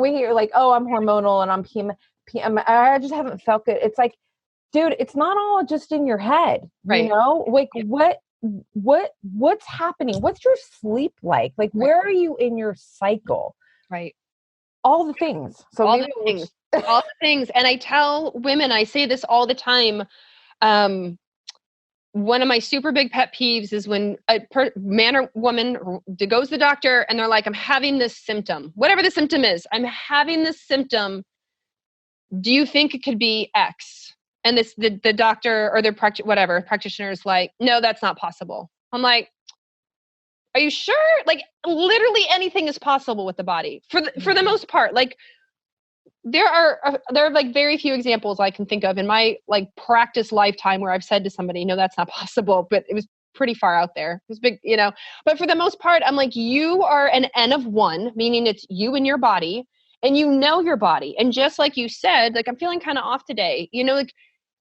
we hear like, oh, I'm hormonal and I'm PM, I just haven't felt good. It's like, dude, it's not all just in your head, right? Like what's happening? What's your sleep like? Like, where are you in your cycle? Right. All the things. So all the things. And I tell women, I say this all the time. One of my super big pet peeves is when a man or woman goes to the doctor and they're like, I'm having this symptom, whatever the symptom is, I'm having this symptom. Do you think it could be X? And the doctor or their practitioner is like, no, that's not possible. I'm like, are you sure? Like literally anything is possible with the body for the most part. Like there are like very few examples I can think of in my like practice lifetime where I've said to somebody, no, that's not possible, but it was pretty far out there. It was big, but for the most part, I'm like, you are an N of one, meaning it's you and your body, and your body. And just like you said, like, I'm feeling kind of off today, like,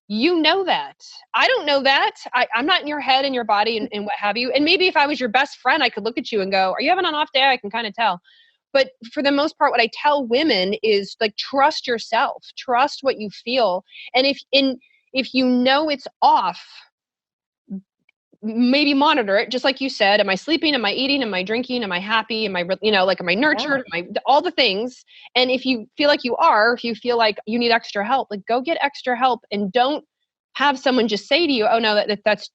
that. I don't know that. I'm not in your head and your body and what have you. And maybe if I was your best friend, I could look at you and go, are you having an off day? I can kind of tell. But for the most part, what I tell women is like, trust yourself, trust what you feel. And if you know it's off, maybe monitor it, just like you said. Am I sleeping? Am I eating? Am I drinking? Am I happy? Am I, like, am I nurtured? All the things. And if you feel like you are, if you feel like you need extra help, like, go get extra help, and don't have someone just say to you, oh no, that's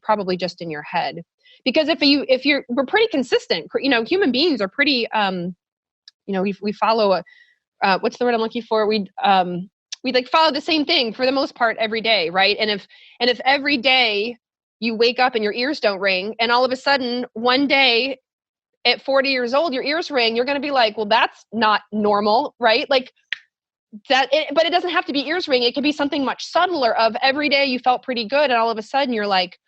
probably just in your head. Because we're pretty consistent, human beings are pretty, we follow what's the word I'm looking for? We like follow the same thing for the most part every day. Right. And if every day you wake up and your ears don't ring, and all of a sudden one day at 40 years old, your ears ring, you're going to be like, well, that's not normal. Right. Like that, but it doesn't have to be ears ring. It could be something much subtler of every day you felt pretty good. And all of a sudden you're like,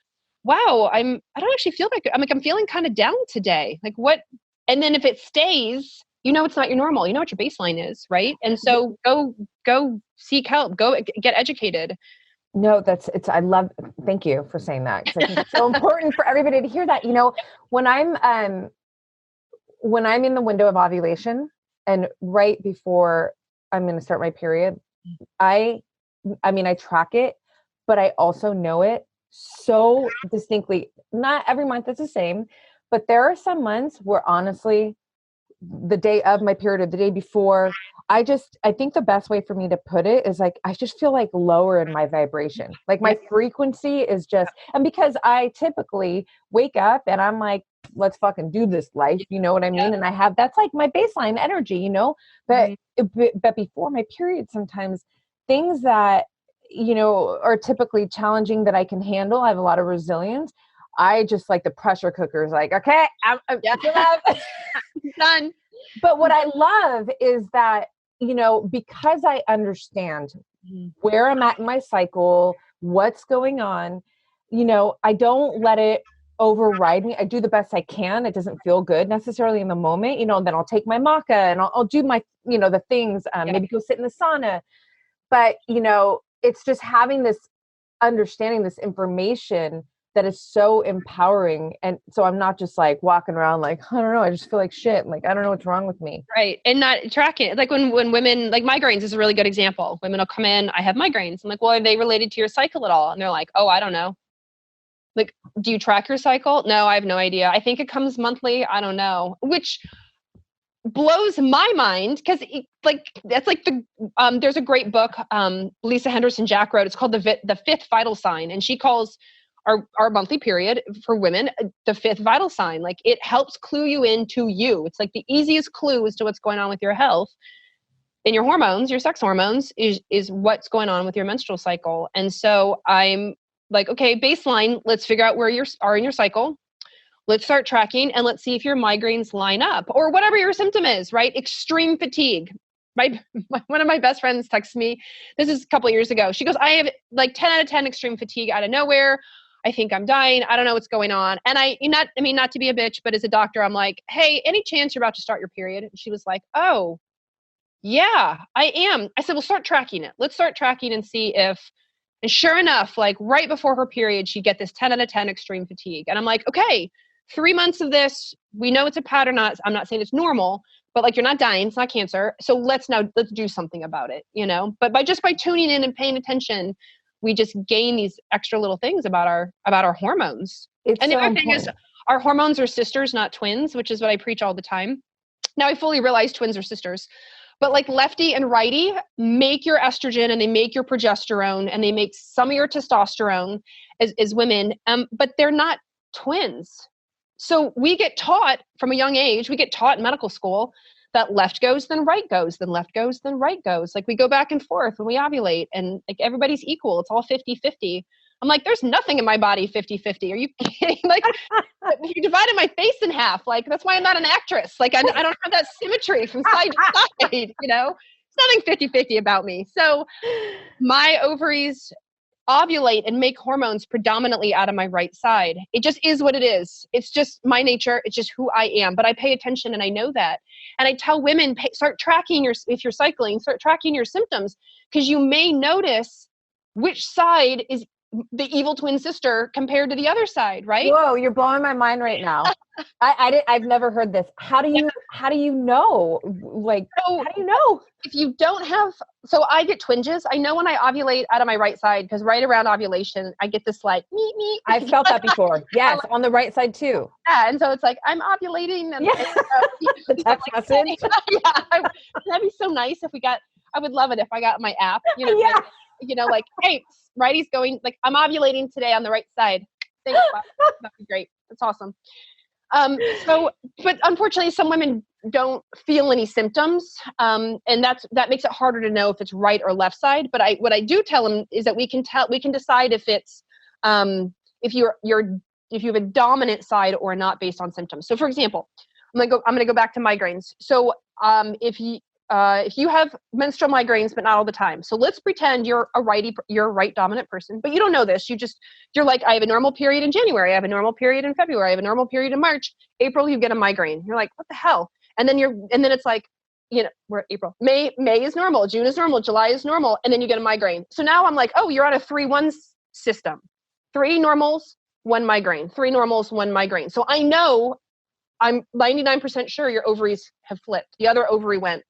wow, I don't actually feel like, I'm feeling kind of down today. Like what? And then if it stays, it's not your normal, what your baseline is. Right. And so go seek help, go get educated. No, thank you for saying that. 'Cause I think it's so important for everybody to hear that. When I'm in the window of ovulation and right before I'm going to start my period, I track it, but I also know it so distinctly. Not every month is the same, but there are some months where honestly, the day of my period or the day before, I think the best way for me to put it is like, I just feel like lower in my vibration. Like my frequency is just, and because I typically wake up and I'm like, let's fucking do this life. You know what I mean? And that's like my baseline energy, but, but before my period, sometimes things that, are typically challenging that I can handle, I have a lot of resilience. I just like the pressure cookers, like, okay, I'm done. But what I love is that, because I understand where I'm at in my cycle, what's going on, I don't let it override me. I do the best I can. It doesn't feel good necessarily in the moment, then I'll take my maca and I'll do my, the things, maybe go sit in the sauna. But, it's just having this understanding, this information that is so empowering. And so I'm not just like walking around like, I don't know, I just feel like shit. Like, I don't know what's wrong with me. Right. And not tracking it. Like when women, like migraines is a really good example. Women will come in, I have migraines. I'm like, well, are they related to your cycle at all? And they're like, oh, I don't know. Like, do you track your cycle? No, I have no idea. I think it comes monthly. I don't know. Which blows my mind, because that's like there's a great book Lisa Henderson Jack wrote. It's called the Fifth Vital Sign, and she calls our monthly period for women the fifth vital sign. Like, it helps clue you into you. It's like the easiest clue as to what's going on with your health and your hormones, your sex hormones, is what's going on with your menstrual cycle. And so I'm like, okay, baseline, let's figure out where you are in your cycle. Let's start tracking, and let's see if your migraines line up, or whatever your symptom is, right? Extreme fatigue. One of my best friends texted me, this is a couple of years ago. She goes, I have like 10 out of 10 extreme fatigue out of nowhere. I think I'm dying. I don't know what's going on. And not to be a bitch, but as a doctor, I'm like, hey, any chance you're about to start your period? And she was like, oh, yeah, I am. I said, well, start tracking it. Let's start tracking and see if, and sure enough, like right before her period, she'd get this 10 out of 10 extreme fatigue. And I'm like, okay, 3 months of this, we know it's a pattern. I'm not saying it's normal, but like, you're not dying, it's not cancer. So let's do something about it, but by tuning in and paying attention, we just gain these extra little things about our hormones. And the other thing is, our hormones are sisters, not twins, which is what I preach all the time. Now I fully realize twins are sisters, but like lefty and righty make your estrogen and they make your progesterone and they make some of your testosterone as women, but they're not twins. So we get taught from a young age, we get taught in medical school that left goes, then right goes, then left goes, then right goes. Like, we go back and forth when we ovulate, and like everybody's equal. It's all 50-50. I'm like, there's nothing in my body 50-50. Are you kidding? Like, you divided my face in half. Like, that's why I'm not an actress. Like, I don't have that symmetry from side to side, It's nothing 50-50 about me. So my ovaries ovulate and make hormones predominantly out of my right side. It just is what it is. It's just my nature. It's just who I am. But I pay attention and I know that. And I tell women, start tracking if you're cycling, start tracking your symptoms, because you may notice which side is the evil twin sister compared to the other side, right? Whoa, you're blowing my mind right now. I've never heard this. How do you know? Like, So how do you know? if you don't have, so I get twinges. I know when I ovulate out of my right side, because right around ovulation, I get this like, me. I've felt that before. Yes, on the right side too. Yeah, and so it's like, I'm ovulating. And, The text message. That'd be so nice if I would love it if I got my app, like, hey, righty's going, like, I'm ovulating today on the right side. Thanks, Bob. That'd be great. That's awesome. But unfortunately, some women don't feel any symptoms. And that makes it harder to know if it's right or left side. But what I do tell them is that we can decide if it's, if you have a dominant side or not based on symptoms. So for example, I'm going to go back to migraines. So, if you have menstrual migraines, but not all the time. So let's pretend you're a right dominant person, but you don't know this. You're like, I have a normal period in January. I have a normal period in February. I have a normal period in March. April, you get a migraine. You're like, what the hell? And then it's like, we're at April. May is normal. June is normal. July is normal. And then you get a migraine. So now I'm like, oh, you're on a 3-1 system. 3 normals, 1 migraine. 3 normals, 1 migraine. So I know, I'm 99% sure your ovaries have flipped. The other ovary went.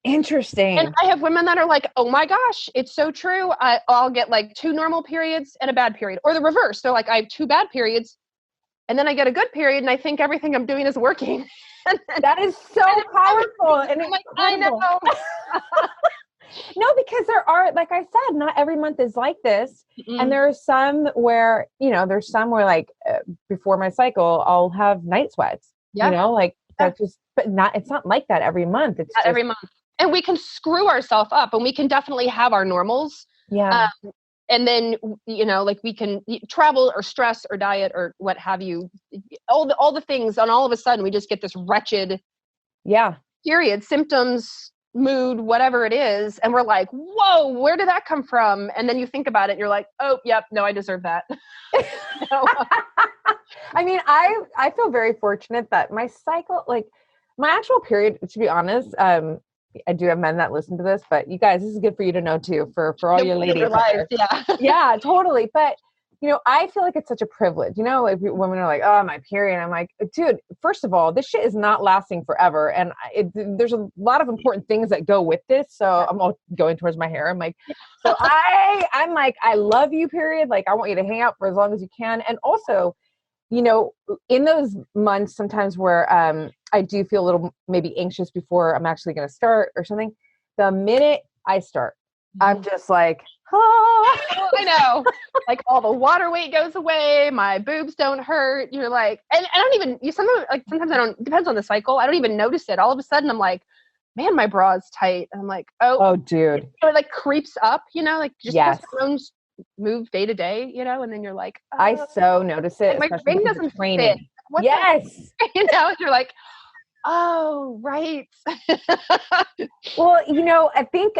Interesting. And I have women that are like, oh my gosh, it's so true. I'll get like 2 normal periods and a bad period, or the reverse. They're like, I have 2 bad periods and then I get a good period and I think everything I'm doing is working. That is so powerful. And I'm like, I know. No, because there are, like I said, not every month is like this. Mm-mm. And there are some where, like before my cycle, I'll have night sweats, that's just, but it's not like that every month. It's not every month. And we can screw ourselves up, and we can definitely have our normals. Yeah. And then, like we can travel or stress or diet or what have you, all the things, and all of a sudden we just get this wretched period, symptoms, mood, whatever it is. And we're like, whoa, where did that come from? And then you think about it and you're like, oh, yep, no, I deserve that. I mean, I feel very fortunate that my cycle, like my actual period, to be honest, I do have men that listen to this, but you guys, this is good for you to know too, for all your ladies. Yeah, totally. But, I feel like it's such a privilege, if women are like, oh, my period. I'm like, dude, first of all, this shit is not lasting forever. And there's a lot of important things that go with this. So I'm all going towards my hair. I'm like, so I'm like, I love you, period. Like, I want you to hang out for as long as you can. And also, in those months, sometimes where I do feel a little maybe anxious before I'm actually going to start or something, the minute I start, I'm just like, I know, like all the water weight goes away. My boobs don't hurt. You're like, and I don't even, sometimes I don't, depends on the cycle. I don't even notice it. All of a sudden I'm like, man, my bra is tight. And I'm like, oh dude. It like creeps up, like just hormones move day to day, and then you're like, oh. I so notice it. My ring doesn't fit. Yes. You're like, oh, right. Well, I think,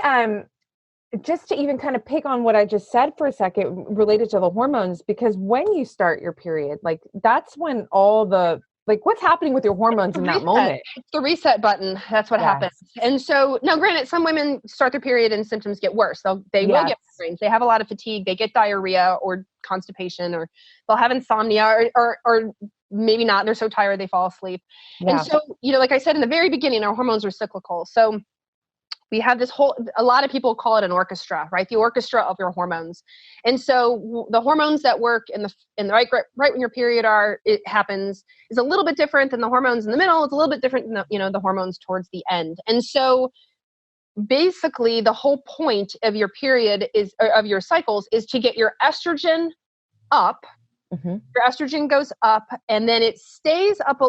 just to even kind of pick on what I just said for a second related to the hormones, because when you start your period, like that's when all the, like what's happening with your hormones in that moment? It's the reset button. That's what happens. And so now granted, some women start their period and symptoms get worse. They will get migraines. They have a lot of fatigue. They get diarrhea or constipation, or they'll have insomnia or maybe not. They're so tired, they fall asleep. Yeah. And so, like I said in the very beginning, our hormones are cyclical. So we have a lot of people call it an orchestra, right? The orchestra of your hormones. And so the hormones that work in the right when your period happens is a little bit different than the hormones in the middle. It's a little bit different than the hormones towards the end. And so basically the whole point of your period of your cycles is to get your estrogen up. Mm-hmm. Your estrogen goes up, and then it stays up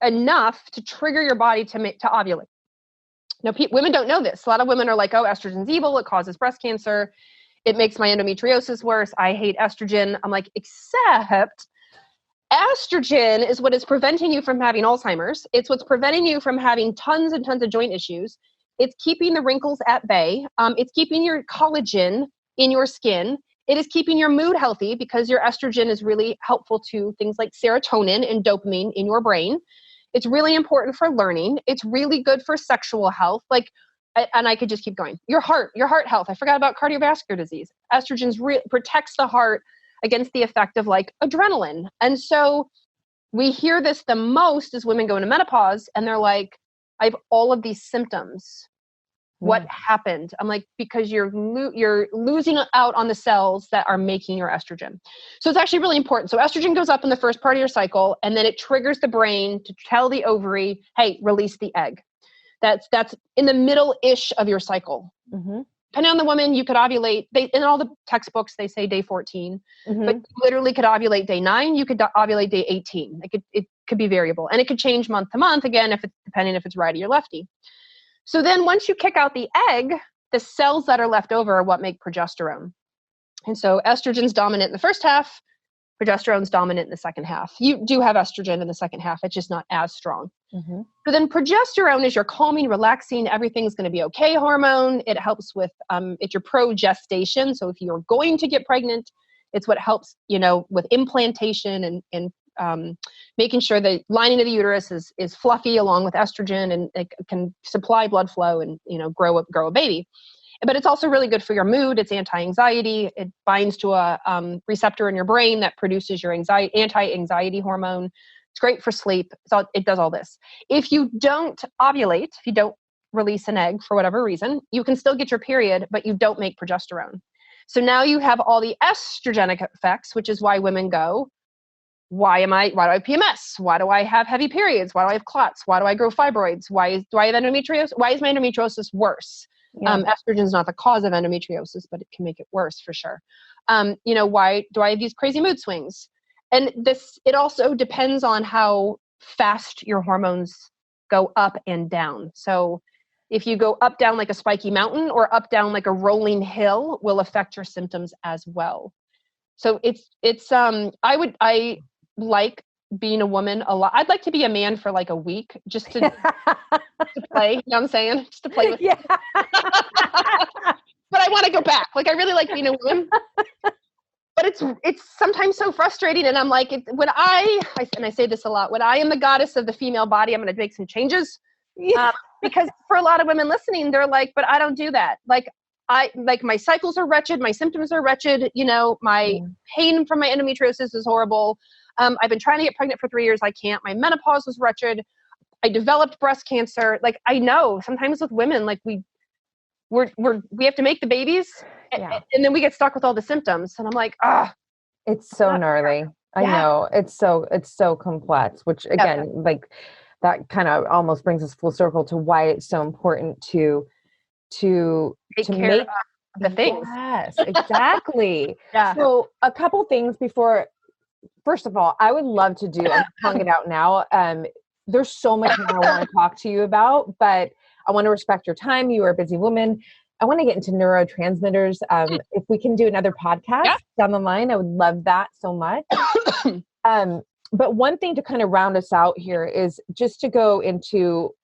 enough to trigger your body to ovulate. Now, women don't know this. A lot of women are like, oh, estrogen's evil. It causes breast cancer. It makes my endometriosis worse. I hate estrogen. I'm like, except estrogen is what is preventing you from having Alzheimer's. It's what's preventing you from having tons and tons of joint issues. It's keeping the wrinkles at bay. It's keeping your collagen in your skin. It is keeping your mood healthy, because your estrogen is really helpful to things like serotonin and dopamine in your brain. It's really important for learning. It's really good for sexual health. And I could just keep going. Your heart health. I forgot about cardiovascular disease. Estrogen protects the heart against the effect of like adrenaline. And so we hear this the most as women go into menopause and they're like, I have all of these symptoms. What happened? I'm like, because you're losing out on the cells that are making your estrogen. So it's actually really important. So estrogen goes up in the first part of your cycle, and then it triggers the brain to tell the ovary, hey, release the egg. That's in the middle-ish of your cycle. Mm-hmm. Depending on the woman, you could ovulate. In all the textbooks, they say day 14, but you literally could ovulate day 9. You could ovulate day 18. It could be variable, and it could change month to month. Again, depending if it's righty or lefty. So then once you kick out the egg, the cells that are left over are what make progesterone. And so estrogen's dominant in the first half, progesterone's dominant in the second half. You do have estrogen in the second half. It's just not as strong. Mm-hmm. So then progesterone is your calming, relaxing, everything's going to be okay hormone. It helps with, it's your progestation. So if you're going to get pregnant, it's what helps, with implantation and making sure the lining of the uterus is fluffy along with estrogen, and it can supply blood flow and, grow a baby. But it's also really good for your mood. It's anti-anxiety. It binds to a receptor in your brain that produces your anti-anxiety hormone. It's great for sleep. So it does all this. If you don't ovulate, if you don't release an egg for whatever reason, you can still get your period, but you don't make progesterone. So now you have all the estrogenic effects, which is why women go, why do I have PMS? Why do I have heavy periods? Why do I have clots? Why do I grow fibroids? Do I have endometriosis? Why is my endometriosis worse? Yeah. Estrogen is not the cause of endometriosis, but it can make it worse for sure. Why do I have these crazy mood swings? And it also depends on how fast your hormones go up and down. So if you go up, down like a spiky mountain, or up, down like a rolling hill, will affect your symptoms as well. So I like being a woman a lot. I'd like to be a man for like a week just to play, you know what I'm saying? Just to play with. Yeah. But I want to go back. Like, I really like being a woman. But it's sometimes so frustrating. And I'm like, and I say this a lot, when I am the goddess of the female body, I'm going to make some changes. Yeah. Because for a lot of women listening, they're like, but I don't do that. My cycles are wretched. My symptoms are wretched. My pain from my endometriosis is horrible. I've been trying to get pregnant for 3 years. I can't. My menopause was wretched. I developed breast cancer. Like, I know sometimes with women, like we have to make the babies, and then we get stuck with all the symptoms. And I'm like, it's so gnarly. I know it's so complex, which again, like that kind of almost brings us full circle to why it's so important to make the things. Yes, exactly. Yeah. So a couple things before. First of all, I would love to do, I'm calling it out now. There's so much more I want to talk to you about, but I want to respect your time. You are a busy woman. I want to get into neurotransmitters. If we can do another podcast down the line, I would love that so much. But one thing to kind of round us out here is just to go into,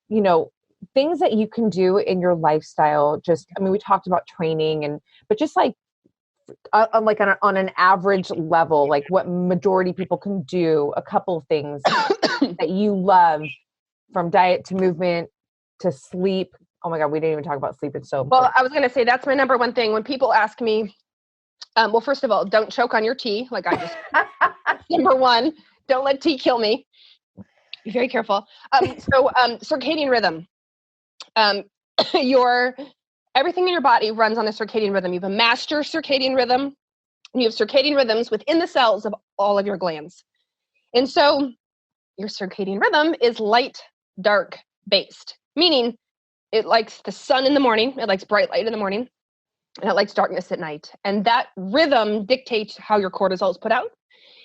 things that you can do in your lifestyle. We talked about training but just like, on an average level, like what majority people can do, a couple of things that you love, from diet to movement to sleep. Oh my God, we didn't even talk about sleep. It's so important. Well, I was going to say that's my number one thing. When people ask me, first of all, don't choke on your tea. Like I just, number one, don't let tea kill me. Be very careful. Circadian rhythm. Everything in your body runs on a circadian rhythm. You have a master circadian rhythm, and you have circadian rhythms within the cells of all of your glands. And so your circadian rhythm is light, dark based, meaning it likes the sun in the morning, it likes bright light in the morning, and it likes darkness at night. And that rhythm dictates how your cortisol is put out.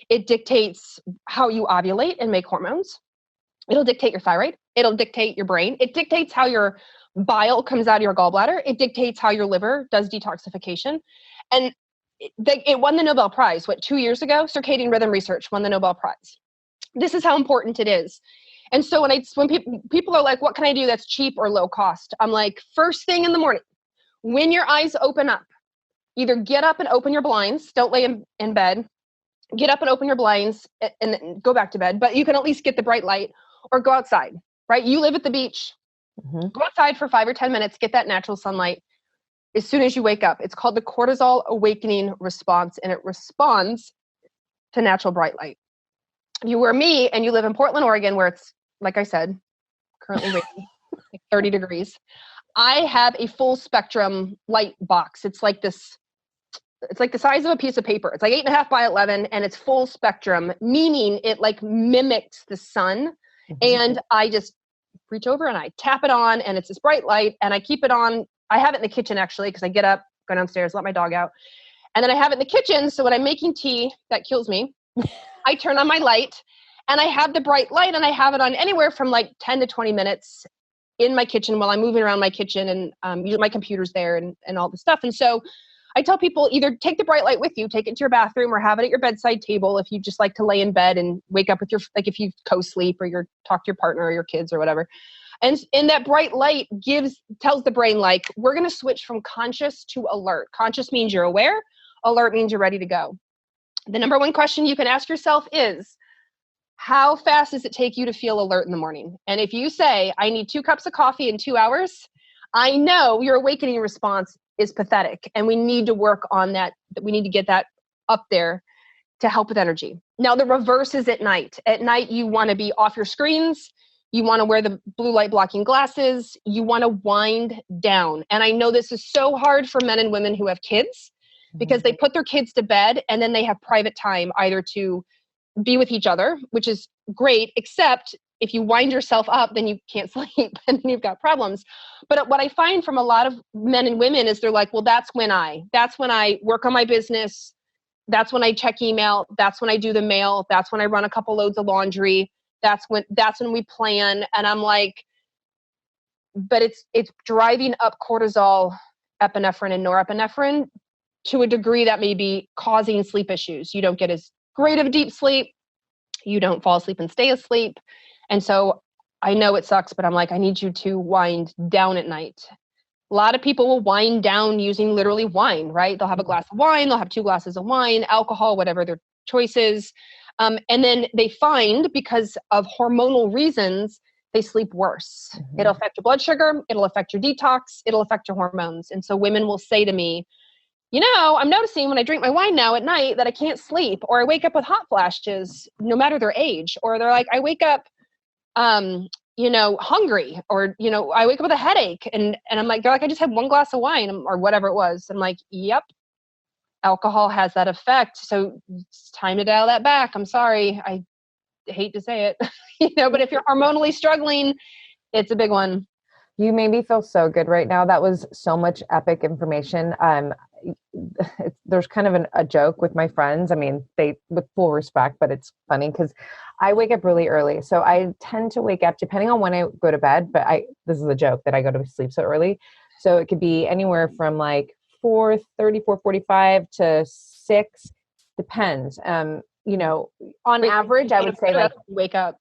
It dictates how you ovulate and make hormones. It'll dictate your thyroid. It'll dictate your brain. It dictates how your bile comes out of your gallbladder. It dictates how your liver does detoxification. And it won the Nobel Prize, 2 years ago? Circadian rhythm research won the Nobel Prize. This is how important it is. And so when people are like, what can I do that's cheap or low cost? I'm like, first thing in the morning, when your eyes open up, either get up and open your blinds. Don't lay in bed. Get up and open your blinds and then go back to bed. But you can at least get the bright light, or go outside, right? You live at the beach. Mm-hmm. Go outside for 5 or 10 minutes, get that natural sunlight as soon as you wake up. It's called the cortisol awakening response, and it responds to natural bright light. You were me and you live in Portland, Oregon, where it's, like I said, currently raining, like 30 degrees. I have a full spectrum light box. It's like the size of a piece of paper. It's like 8.5 by 11 and it's full spectrum, meaning it like mimics the sun. And I just reach over and I tap it on and it's this bright light and I keep it on. I have it in the kitchen actually, because I get up, go downstairs, let my dog out. And then I have it in the kitchen. So when I'm making tea, that kills me. I turn on my light and I have the bright light and I have it on anywhere from like 10 to 20 minutes in my kitchen while I'm moving around my kitchen and my computer's there and all the stuff. And so I tell people either take the bright light with you, take it to your bathroom, or have it at your bedside table if you just like to lay in bed and wake up with like if you co-sleep or you talk to your partner or your kids or whatever. And that bright light tells the brain like, we're going to switch from conscious to alert. Conscious means you're aware. Alert means you're ready to go. The number one question you can ask yourself is, how fast does it take you to feel alert in the morning? And if you say, I need 2 cups of coffee in 2 hours, I know your awakening response is pathetic. And we need to work on that. We need to get that up there to help with energy. Now, the reverse is at night. At night, you want to be off your screens. You want to wear the blue light blocking glasses. You want to wind down. And I know this is so hard for men and women who have kids because they put their kids to bed and then they have private time either to be with each other, which is great, except if you wind yourself up, then you can't sleep and then you've got problems. But what I find from a lot of men and women is they're like, well, that's when I work on my business. That's when I check email. That's when I do the mail. That's when I run a couple loads of laundry. That's when we plan. And I'm like, but it's driving up cortisol, epinephrine and norepinephrine to a degree that may be causing sleep issues. You don't get as great of a deep sleep. You don't fall asleep and stay asleep. And so I know it sucks, but I'm like, I need you to wind down at night. A lot of people will wind down using literally wine, right? They'll have a glass of wine, they'll have 2 glasses of wine, alcohol, whatever their choice is. And then they find, because of hormonal reasons, they sleep worse. It'll affect your blood sugar, it'll affect your detox, it'll affect your hormones. And so women will say to me, I'm noticing when I drink my wine now at night that I can't sleep, or I wake up with hot flashes, no matter their age. Or they're like, I wake up, hungry, or, I wake up with a headache. And I'm like, they're like, I just had 1 glass of wine or whatever it was. I'm like, yep, alcohol has that effect. So it's time to dial that back. I'm sorry. I hate to say it, but if you're hormonally struggling, it's a big one. You made me feel so good right now. That was so much epic information. There's kind of a joke with my friends. I mean, they, with full respect, but it's funny because I wake up really early. So I tend to wake up depending on when I go to bed, but this is a joke that I go to sleep so early. So it could be anywhere from like 4:30, 4:45 to 6, depends. On average, I would say like wake up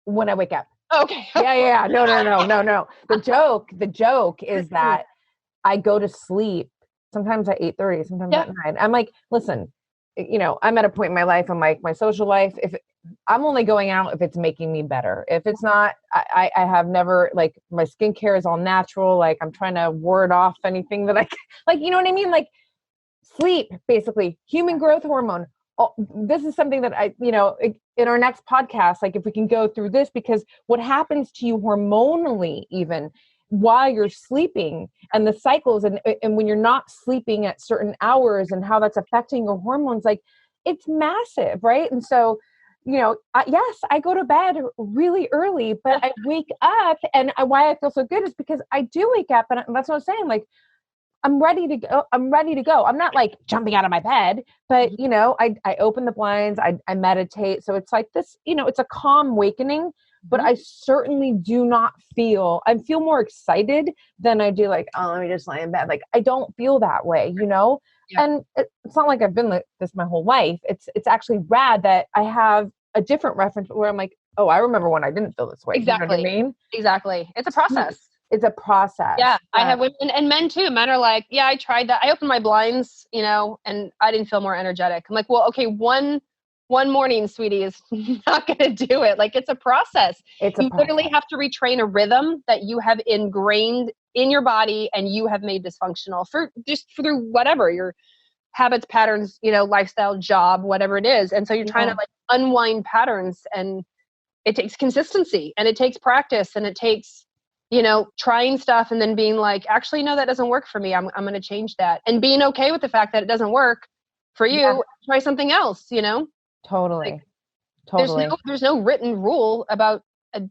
when I wake up. Okay. Yeah. No. The joke is that I go to sleep sometimes at 8:30, sometimes at 9. I'm like, listen, I'm at a point in my life, I'm like, my social life, if I'm only going out if it's making me better. If it's not, I have never, like, my skincare is all natural. Like, I'm trying to ward off anything that like, you know what I mean? Like, sleep, basically, human growth hormone. This is something that in our next podcast, like if we can go through this, because what happens to you hormonally, even while you're sleeping, and the cycles and when you're not sleeping at certain hours and how that's affecting your hormones, like it's massive. Right. And so, yes, I go to bed really early, but I wake up, and why I feel so good is because I do wake up, and that's what I'm saying. Like, I'm ready to go. I'm not like jumping out of my bed, but I open the blinds, I meditate. So it's like this, it's a calm awakening, but I certainly do not I feel more excited than I do like, oh, let me just lay in bed. Like, I don't feel that way, Yeah. And it's not like I've been like this my whole life. It's actually rad that I have a different reference where I'm like, oh, I remember when I didn't feel this way. Exactly. You know what I mean? Exactly. It's a process. It's a process. Yeah. I have women and men too. Men are like, yeah, I tried that. I opened my blinds, and I didn't feel more energetic. I'm like, well, okay, one morning, sweetie, is not going to do it. Like, it's a process. You literally have to retrain a rhythm that you have ingrained in your body and you have made dysfunctional through whatever, your habits, patterns, lifestyle, job, whatever it is. And so you're trying to like unwind patterns, and it takes consistency and it takes practice and it takes, trying stuff and then being like, actually, no, that doesn't work for me. I'm going to change that, and being okay with the fact that it doesn't work for you. Try something else, Totally. Like, Totally. There's no written rule about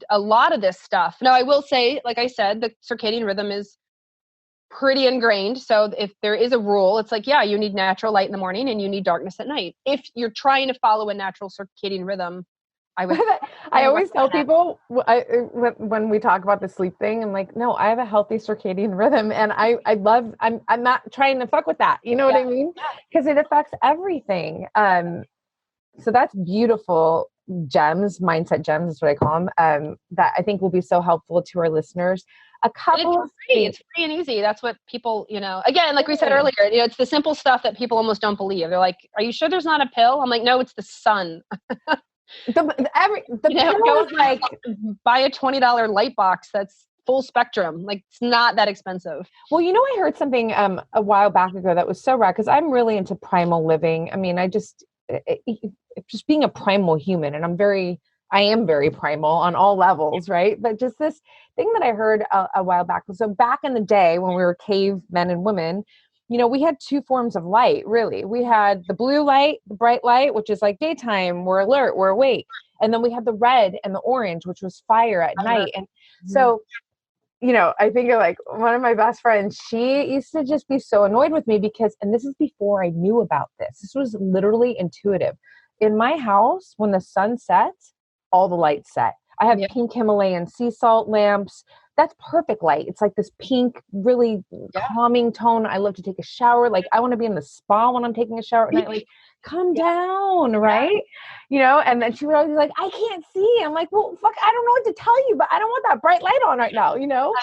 a lot of this stuff. Now, I will say, like I said, the circadian rhythm is pretty ingrained. So if there is a rule, it's like, yeah, you need natural light in the morning and you need darkness at night. If you're trying to follow a natural circadian rhythm, I always tell people when we talk about the sleep thing, I'm like, no, I have a healthy circadian rhythm, and I'm not trying to fuck with that. You know what I mean? Because it affects everything. So that's beautiful gems, mindset gems is what I call them. That I think will be so helpful to our listeners. A couple of it's free and easy. That's what people, again, like we said earlier, it's the simple stuff that people almost don't believe. They're like, are you sure there's not a pill? I'm like, no, it's the sun. The pill is like, buy a $20 light box that's full spectrum. Like, it's not that expensive. Well, I heard something a while back ago that was so rad, because I'm really into primal living. I mean, just being a primal human, and I am very primal on all levels, right? But just this thing that I heard a while back. So back in the day when we were cave men and women, we had two forms of light, really. We had the blue light, the bright light, which is like daytime, we're alert, we're awake. And then we had the red and the orange, which was fire at night. And so, I think of like one of my best friends, she used to just be so annoyed with me and this is before I knew about this. This was literally intuitive. In my house, when the sun sets, all the lights set. I have pink Himalayan sea salt lamps. That's perfect light. It's like this pink, really calming tone. I love to take a shower. Like, I want to be in the spa when I'm taking a shower at night. Like, calm down, right? And then she would always be like, I can't see. I'm like, well, fuck, I don't know what to tell you, but I don't want that bright light on right now, I know.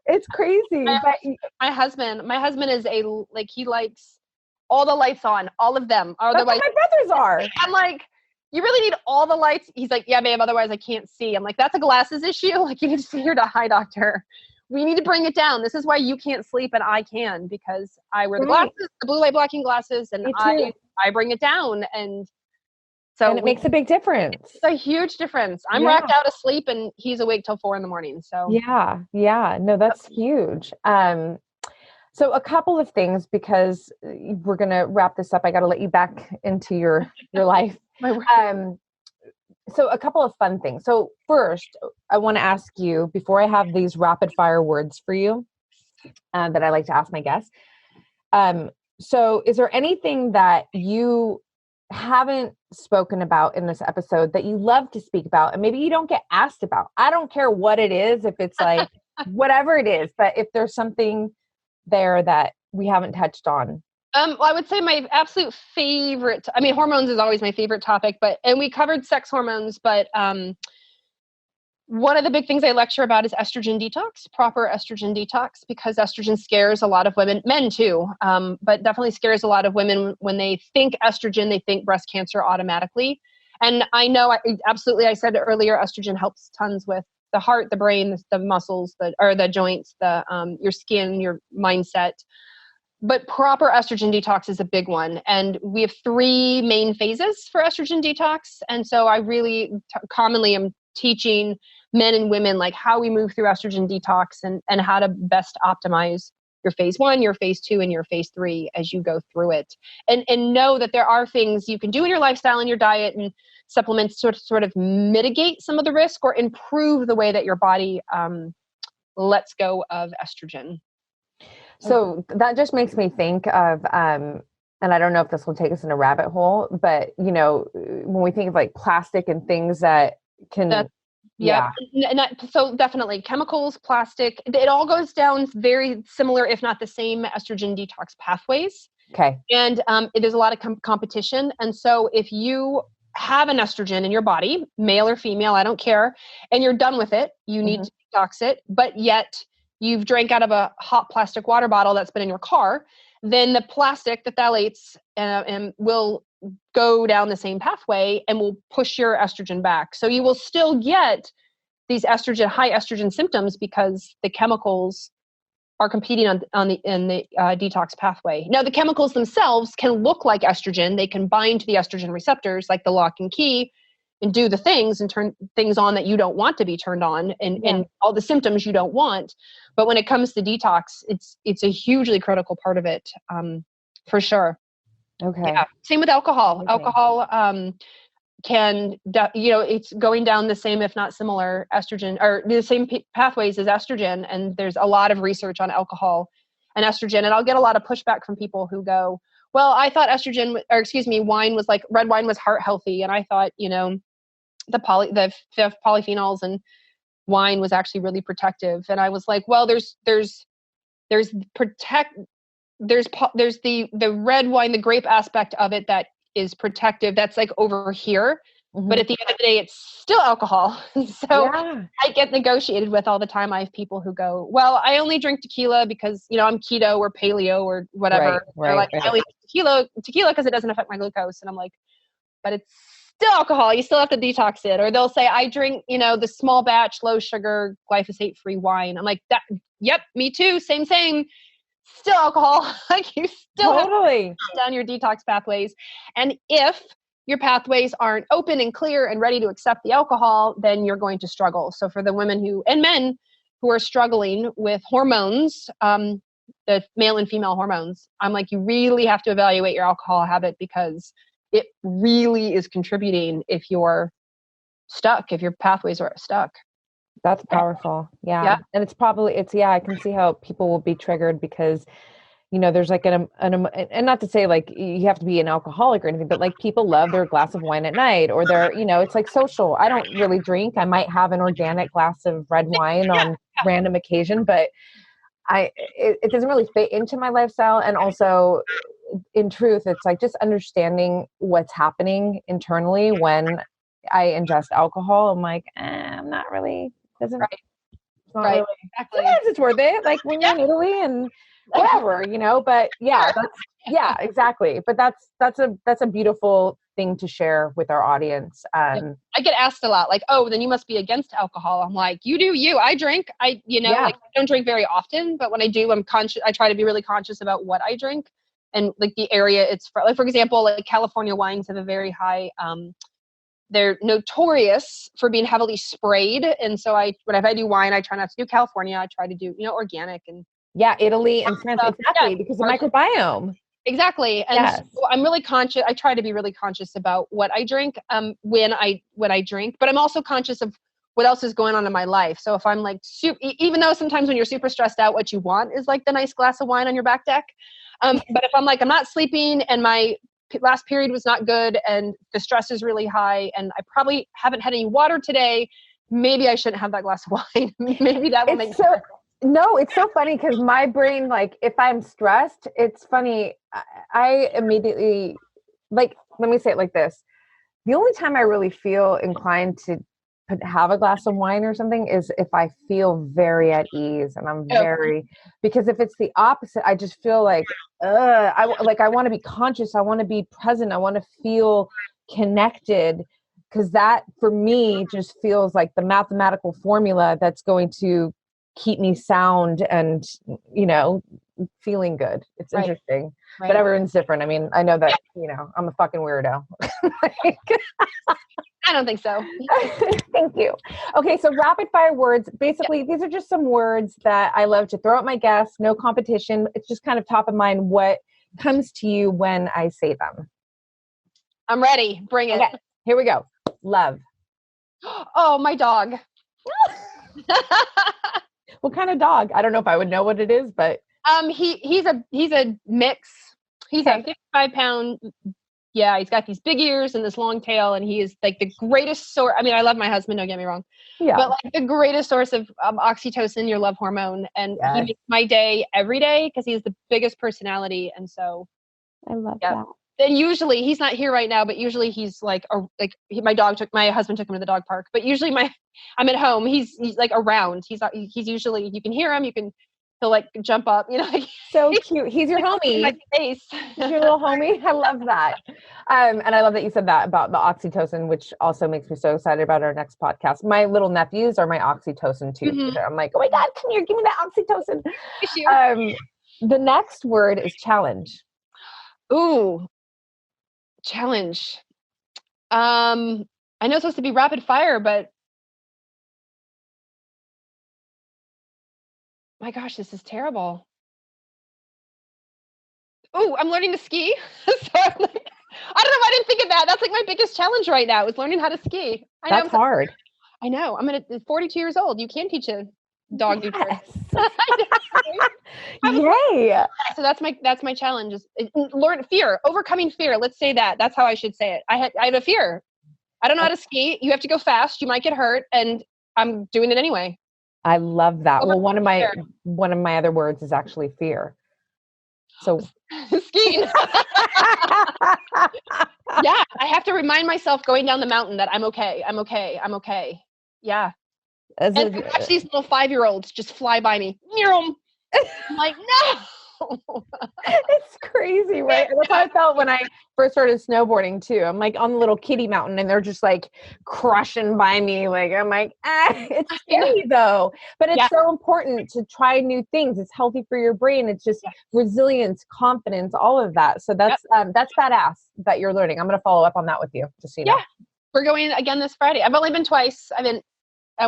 It's crazy. My husband is he likes all the lights on, all of them. That's what my brothers are. I'm like, you really need all the lights? He's like, yeah, babe, otherwise I can't see. I'm like, that's a glasses issue. Like, you need to see your eye doctor. We need to bring it down. This is why you can't sleep and I can, because I wear the glasses, the blue light blocking glasses, and I bring it down. And so it makes a big difference. It's a huge difference. I'm racked out asleep and he's awake till 4 a.m. So yeah. No, that's huge. So a couple of things, because we're going to wrap this up. I got to let you back into your life. So a couple of fun things. So first, I want to ask you, before I have these rapid fire words for you that I like to ask my guests. So is there anything that you haven't spoken about in this episode that you love to speak about and maybe you don't get asked about? I don't care what it is, if it's like whatever it is, but if there's something there that we haven't touched on. Well, I would say my absolute favorite, hormones is always my favorite topic, and we covered sex hormones, but one of the big things I lecture about is estrogen detox, proper estrogen detox, because estrogen scares a lot of women, men too, but definitely scares a lot of women. When they think estrogen, they think breast cancer automatically. And I know, I said earlier, estrogen helps tons with the heart, the brain, the muscles, the joints, your skin, your mindset. But proper estrogen detox is a big one. And we have 3 main phases for estrogen detox. And so I really commonly am teaching men and women like how we move through estrogen detox and how to best optimize your phase 1, your phase 2, and your phase 3 as you go through it. And know that there are things you can do in your lifestyle and your diet and supplements to sort of mitigate some of the risk or improve the way that your body lets go of estrogen. So that just makes me think of, and I don't know if this will take us in a rabbit hole, but, when we think of like plastic and things that can... So definitely chemicals, plastic, it all goes down very similar, if not the same, estrogen detox pathways. Okay. And there's a lot of competition. And so if you have an estrogen in your body, male or female, I don't care, and you're done with it, you need to detox it, but yet you've drank out of a hot plastic water bottle that's been in your car, then the plastic, the phthalates, will go down the same pathway and will push your estrogen back. So you will still get these high estrogen symptoms because the chemicals are competing in the detox pathway. Now, the chemicals themselves can look like estrogen. They can bind to the estrogen receptors, like the lock and key, and do the things and turn things on that you don't want to be turned on, and all the symptoms you don't want. But when it comes to detox, it's a hugely critical part of it, for sure. Okay. Yeah. Same with alcohol. Okay. Alcohol it's going down the same, if not similar, estrogen, or the same pathways as estrogen. And there's a lot of research on alcohol and estrogen. And I'll get a lot of pushback from people who go, well, I thought wine was like, red wine was heart healthy. And I thought, the polyphenols and wine was actually really protective. And I was like, well, there's the red wine, the grape aspect of it that is protective. That's like over here. Mm-hmm. But at the end of the day, it's still alcohol. So I get negotiated with all the time. I have people who go, well, I only drink tequila because, I'm keto or paleo or whatever. They're like, I only drink tequila because it doesn't affect my glucose. And I'm like, but it's still alcohol. You still have to detox it. Or they'll say, I drink, the small batch, low sugar, glyphosate-free wine. I'm like, yep, me too. Same. Still alcohol. Like you still have to down your detox pathways. And if your pathways aren't open and clear and ready to accept the alcohol, then you're going to struggle. So for the women and men who are struggling with hormones, the male and female hormones, I'm like, you really have to evaluate your alcohol habit, because it really is contributing if you're stuck, if your pathways are stuck. That's powerful. Yeah. And I can see how people will be triggered because, there's like and not to say like you have to be an alcoholic or anything, but like people love their glass of wine at night, or it's like social. I don't really drink. I might have an organic glass of red wine on random occasion, but it doesn't really fit into my lifestyle. And also in truth, it's like just understanding what's happening internally when I ingest alcohol. I'm like, I'm not really, doesn't, it's not really, exactly. Sometimes it's worth it. Like when you're in Italy and whatever, but exactly. But that's a beautiful thing to share with our audience. I get asked a lot, like, oh, then you must be against alcohol. I'm like, you do you. I drink. Like I don't drink very often, but when I do, I'm conscious. I try to be really conscious about what I drink and like the area it's for. Like for example, like California wines have a very high. They're notorious for being heavily sprayed, and so whenever I do wine, I try not to do California. I try to do organic and Italy and France, exactly, because the microbiome. Exactly. And so I'm really conscious. I try to be really conscious about what I drink when I drink, but I'm also conscious of what else is going on in my life. So if I'm like, even though sometimes when you're super stressed out, what you want is like the nice glass of wine on your back deck. But if I'm like, I'm not sleeping and my last period was not good and the stress is really high and I probably haven't had any water today, maybe I shouldn't have that glass of wine. Maybe that will make sense. No, it's so funny because my brain, like if I'm stressed, it's funny. I immediately, like, let me say it like this. The only time I really feel inclined to have a glass of wine or something is if I feel very at ease and I'm because if it's the opposite, I just feel like, I want to be conscious. I want to be present. I want to feel connected, because that for me just feels like the mathematical formula that's going to keep me sound and, feeling good. It's interesting, but everyone's different. I mean, I know that, I'm a fucking weirdo. I don't think so. Thank you. Okay. So rapid fire words, basically, these are just some words that I love to throw at my guests. No competition. It's just kind of top of mind. What comes to you when I say them? I'm ready. Bring it. Okay. Here we go. Love. Oh, my dog. What kind of dog? I don't know if I would know what it is, but he's a mix. He's a 55-pound. Yeah, he's got these big ears and this long tail, and he is like the greatest source. I mean, I love my husband, don't get me wrong. Yeah. But like the greatest source of oxytocin, your love hormone. And he makes my day every day because he has the biggest personality. And so I love that. Then usually he's not here right now, but usually he's like my husband took him to the dog park, but usually I'm at home. He's like around. He's usually, you can hear him. he'll like jump up, like So cute. He's your in homie. my face. He's your little homie. I love that. And I love that you said that about the oxytocin, which also makes me so excited about our next podcast. My little nephews are my oxytocin too. Mhm. I'm like, oh my God, come here, give me that oxytocin. Issue. The next word is challenge. Ooh, challenge. I know it's supposed to be rapid fire, but my gosh, this is terrible. Oh, I'm learning to ski. So I'm like, I don't know why I didn't think of that. That's like my biggest challenge right now is learning how to ski. I know. That's hard. I know. I'm 42 years old. You can teach a dog new tricks. Yay. So that's my challenge is overcoming fear. Let's say that. That's how I should say it. I have a fear. I don't know how to ski. You have to go fast. You might get hurt, and I'm doing it anyway. I love that. Well, one of my fear. other words is actually fear. So skiing. Yeah, I have to remind myself going down the mountain that I'm okay. I'm okay. I'm okay. Yeah. And I watch these little 5-year-olds just fly by me. I'm like, no. It's crazy, right? That's how I felt when I first started snowboarding too. I'm like on the little kiddie mountain and they're just like crushing by me. Like, I'm like, it's scary though, but it's so important to try new things. It's healthy for your brain. It's just resilience, confidence, all of that. So that's badass that you're learning. I'm going to follow up on that with you. Just so you know. We're going again this Friday. I've only been twice. I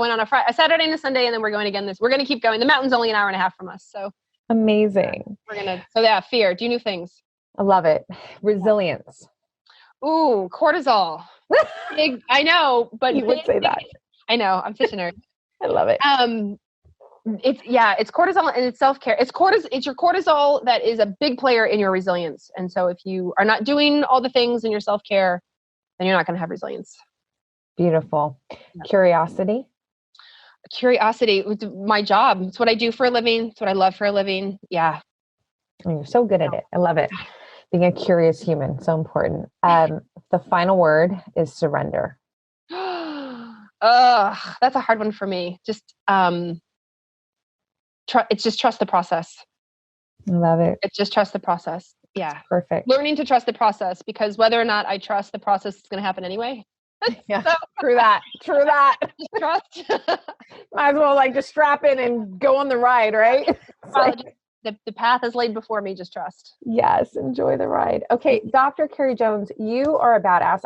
went on a Saturday and a Sunday, and then we're going again we're going to keep going. The mountain's only an hour and a half from us. So amazing. Fear. Do new things. I love it. Resilience. Ooh, cortisol. Big, I know, but you would say that. I know. I'm such a nerd. I love it. It's cortisol and it's self-care. It's your cortisol that is a big player in your resilience. And so if you are not doing all the things in your self-care, then you're not going to have resilience. Beautiful. Curiosity. Curiosity. My job. It's what I do for a living. It's what I love for a living. Yeah. Oh, you're so good at it. I love it. Being a curious human. So important. The final word is surrender. That's a hard one for me. Just, it's just trust the process. I love it. It's just trust the process. Yeah. Perfect. Learning to trust the process, because whether or not I trust the process is going to happen anyway. Yeah. So, true that. Just trust. Might as well just strap in and go on the ride, right? The path is laid before me. Just trust. Yes. Enjoy the ride. Okay. Dr. Carrie Jones, you are a badass.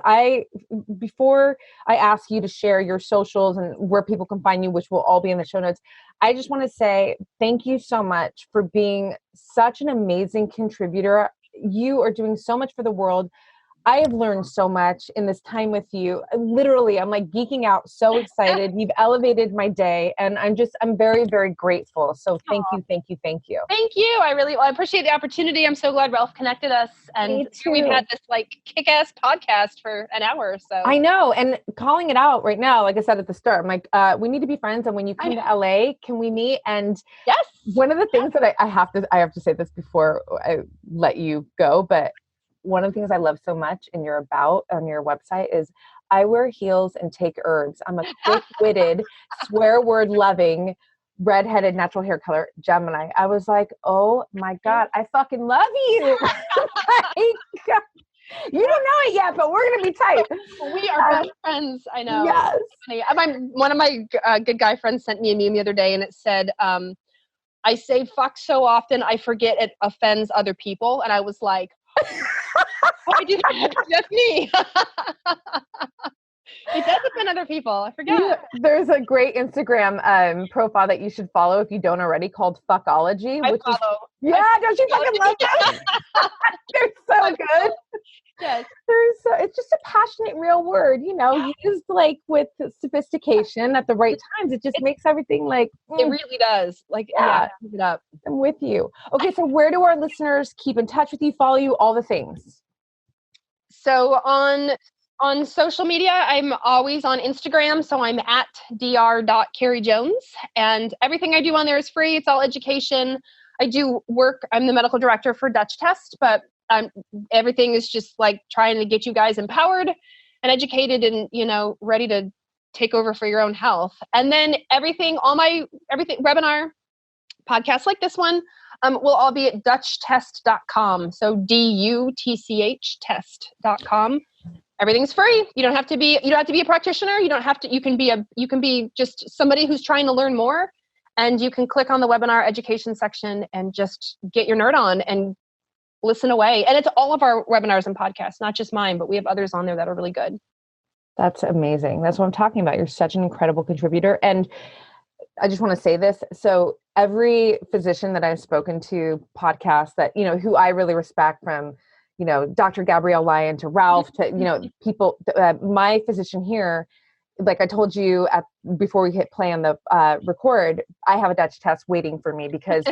Before I ask you to share your socials and where people can find you, which will all be in the show notes, I just want to say thank you so much for being such an amazing contributor. You are doing so much for the world. I have learned so much in this time with you. Literally, I'm like geeking out, so excited. You've elevated my day, and I'm very, very grateful. So thank you. Thank you. I appreciate the opportunity. I'm so glad Ralph connected us, and we've had this kick-ass podcast for an hour or so. I know, and calling it out right now, like I said at the start, I'm like, we need to be friends, and when you come to LA, can we meet? And yes, one of the things that I have to say this before I let you go, but one of the things I love so much on your website is I wear heels and take herbs. I'm a quick-witted, swear word loving, redheaded natural hair color Gemini. I was like, oh my God, I fucking love you. You don't know it yet, but we're going to be tight. We are best friends. I know. Yes. One of my good guy friends sent me a meme the other day, and it said, I say fuck so often, I forget it offends other people. And I was like, I do that. That's me. It does offend other people. I forget. There's a great Instagram profile that you should follow if you don't already, called Fuckology. Don't you fucking love them? They're so good. Yes. It's just a passionate, real word, used with sophistication at the right times. It just makes everything it really does. Keep it up. I'm with you. Okay. So where do our listeners keep in touch with you, follow you, all the things? So on social media, I'm always on Instagram. So I'm at dr.carriejones, and everything I do on there is free. It's all education. I do work. I'm the medical director for Dutch Test, but everything is just trying to get you guys empowered and educated and, ready to take over for your own health. And then everything webinar, podcasts like this one will all be at dutchtest.com. So DUTCH test.com. Everything's free. You don't have to be a practitioner. You can be just somebody who's trying to learn more, and you can click on the webinar education section and just get your nerd on and listen away. And it's all of our webinars and podcasts, not just mine, but we have others on there that are really good. That's amazing. That's what I'm talking about. You're such an incredible contributor. And I just want to say this. So every physician that I've spoken to podcast that, who I really respect, from, Dr. Gabrielle Lyon to Ralph to, people, my physician here, like I told you before we hit play on the record, I have a Dutch test waiting for me, because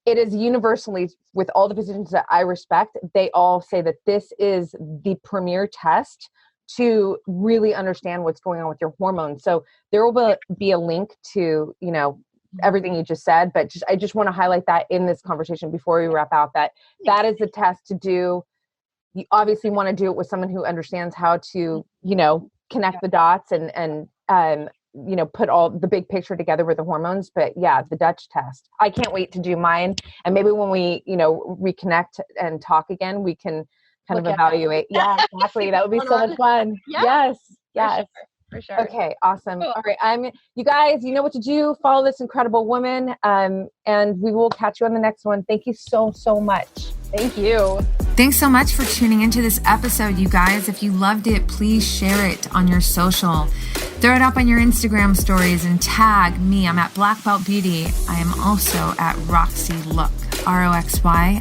it is universally, with all the physicians that I respect, they all say that this is the premier test to really understand what's going on with your hormones. So there will be a link to, everything you just said, but I just want to highlight that in this conversation before we wrap out, that is the test to do. You obviously want to do it with someone who understands how to, connect the dots and put all the big picture together with the hormones. But yeah, the Dutch test, I can't wait to do mine. And maybe when we, reconnect and talk again, we can kind of evaluate. Yeah, exactly. That would be so much fun. Yeah. Yes. For sure. Okay. Awesome. Cool. All right. You guys, you know what to do. Follow this incredible woman. And we will catch you on the next one. Thank you so much. Thank you. Thanks so much for tuning into this episode, you guys. If you loved it, please share it on your social. Throw it up on your Instagram stories and tag me. I'm at Black Belt Beauty. I am also at Roxy Look, RoxyLook.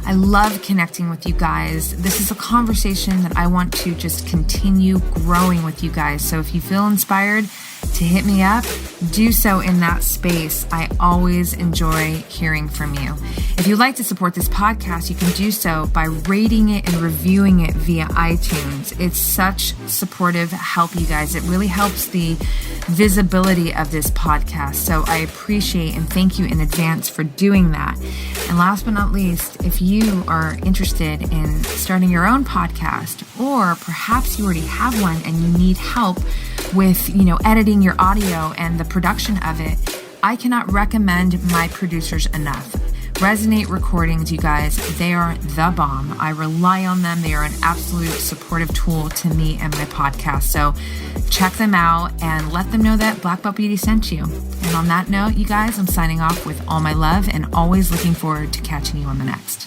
I love connecting with you guys. This is a conversation that I want to just continue growing with you guys. So if you feel inspired to hit me up, do so in that space. I always enjoy hearing from you. If you'd like to support this podcast, you can do so by rating it and reviewing it via iTunes. It's such supportive help, you guys. It really helps the visibility of this podcast. So I appreciate and thank you in advance for doing that. And last but not least, if you are interested in starting your own podcast, or perhaps you already have one and you need help with, editing your audio and the production of it, I cannot recommend my producers enough. Resonate Recordings, you guys, they are the bomb. I rely on them. They are an absolute supportive tool to me and my podcast. So check them out and let them know that Black Belt Beauty sent you. And on that note, you guys, I'm signing off with all my love and always looking forward to catching you on the next.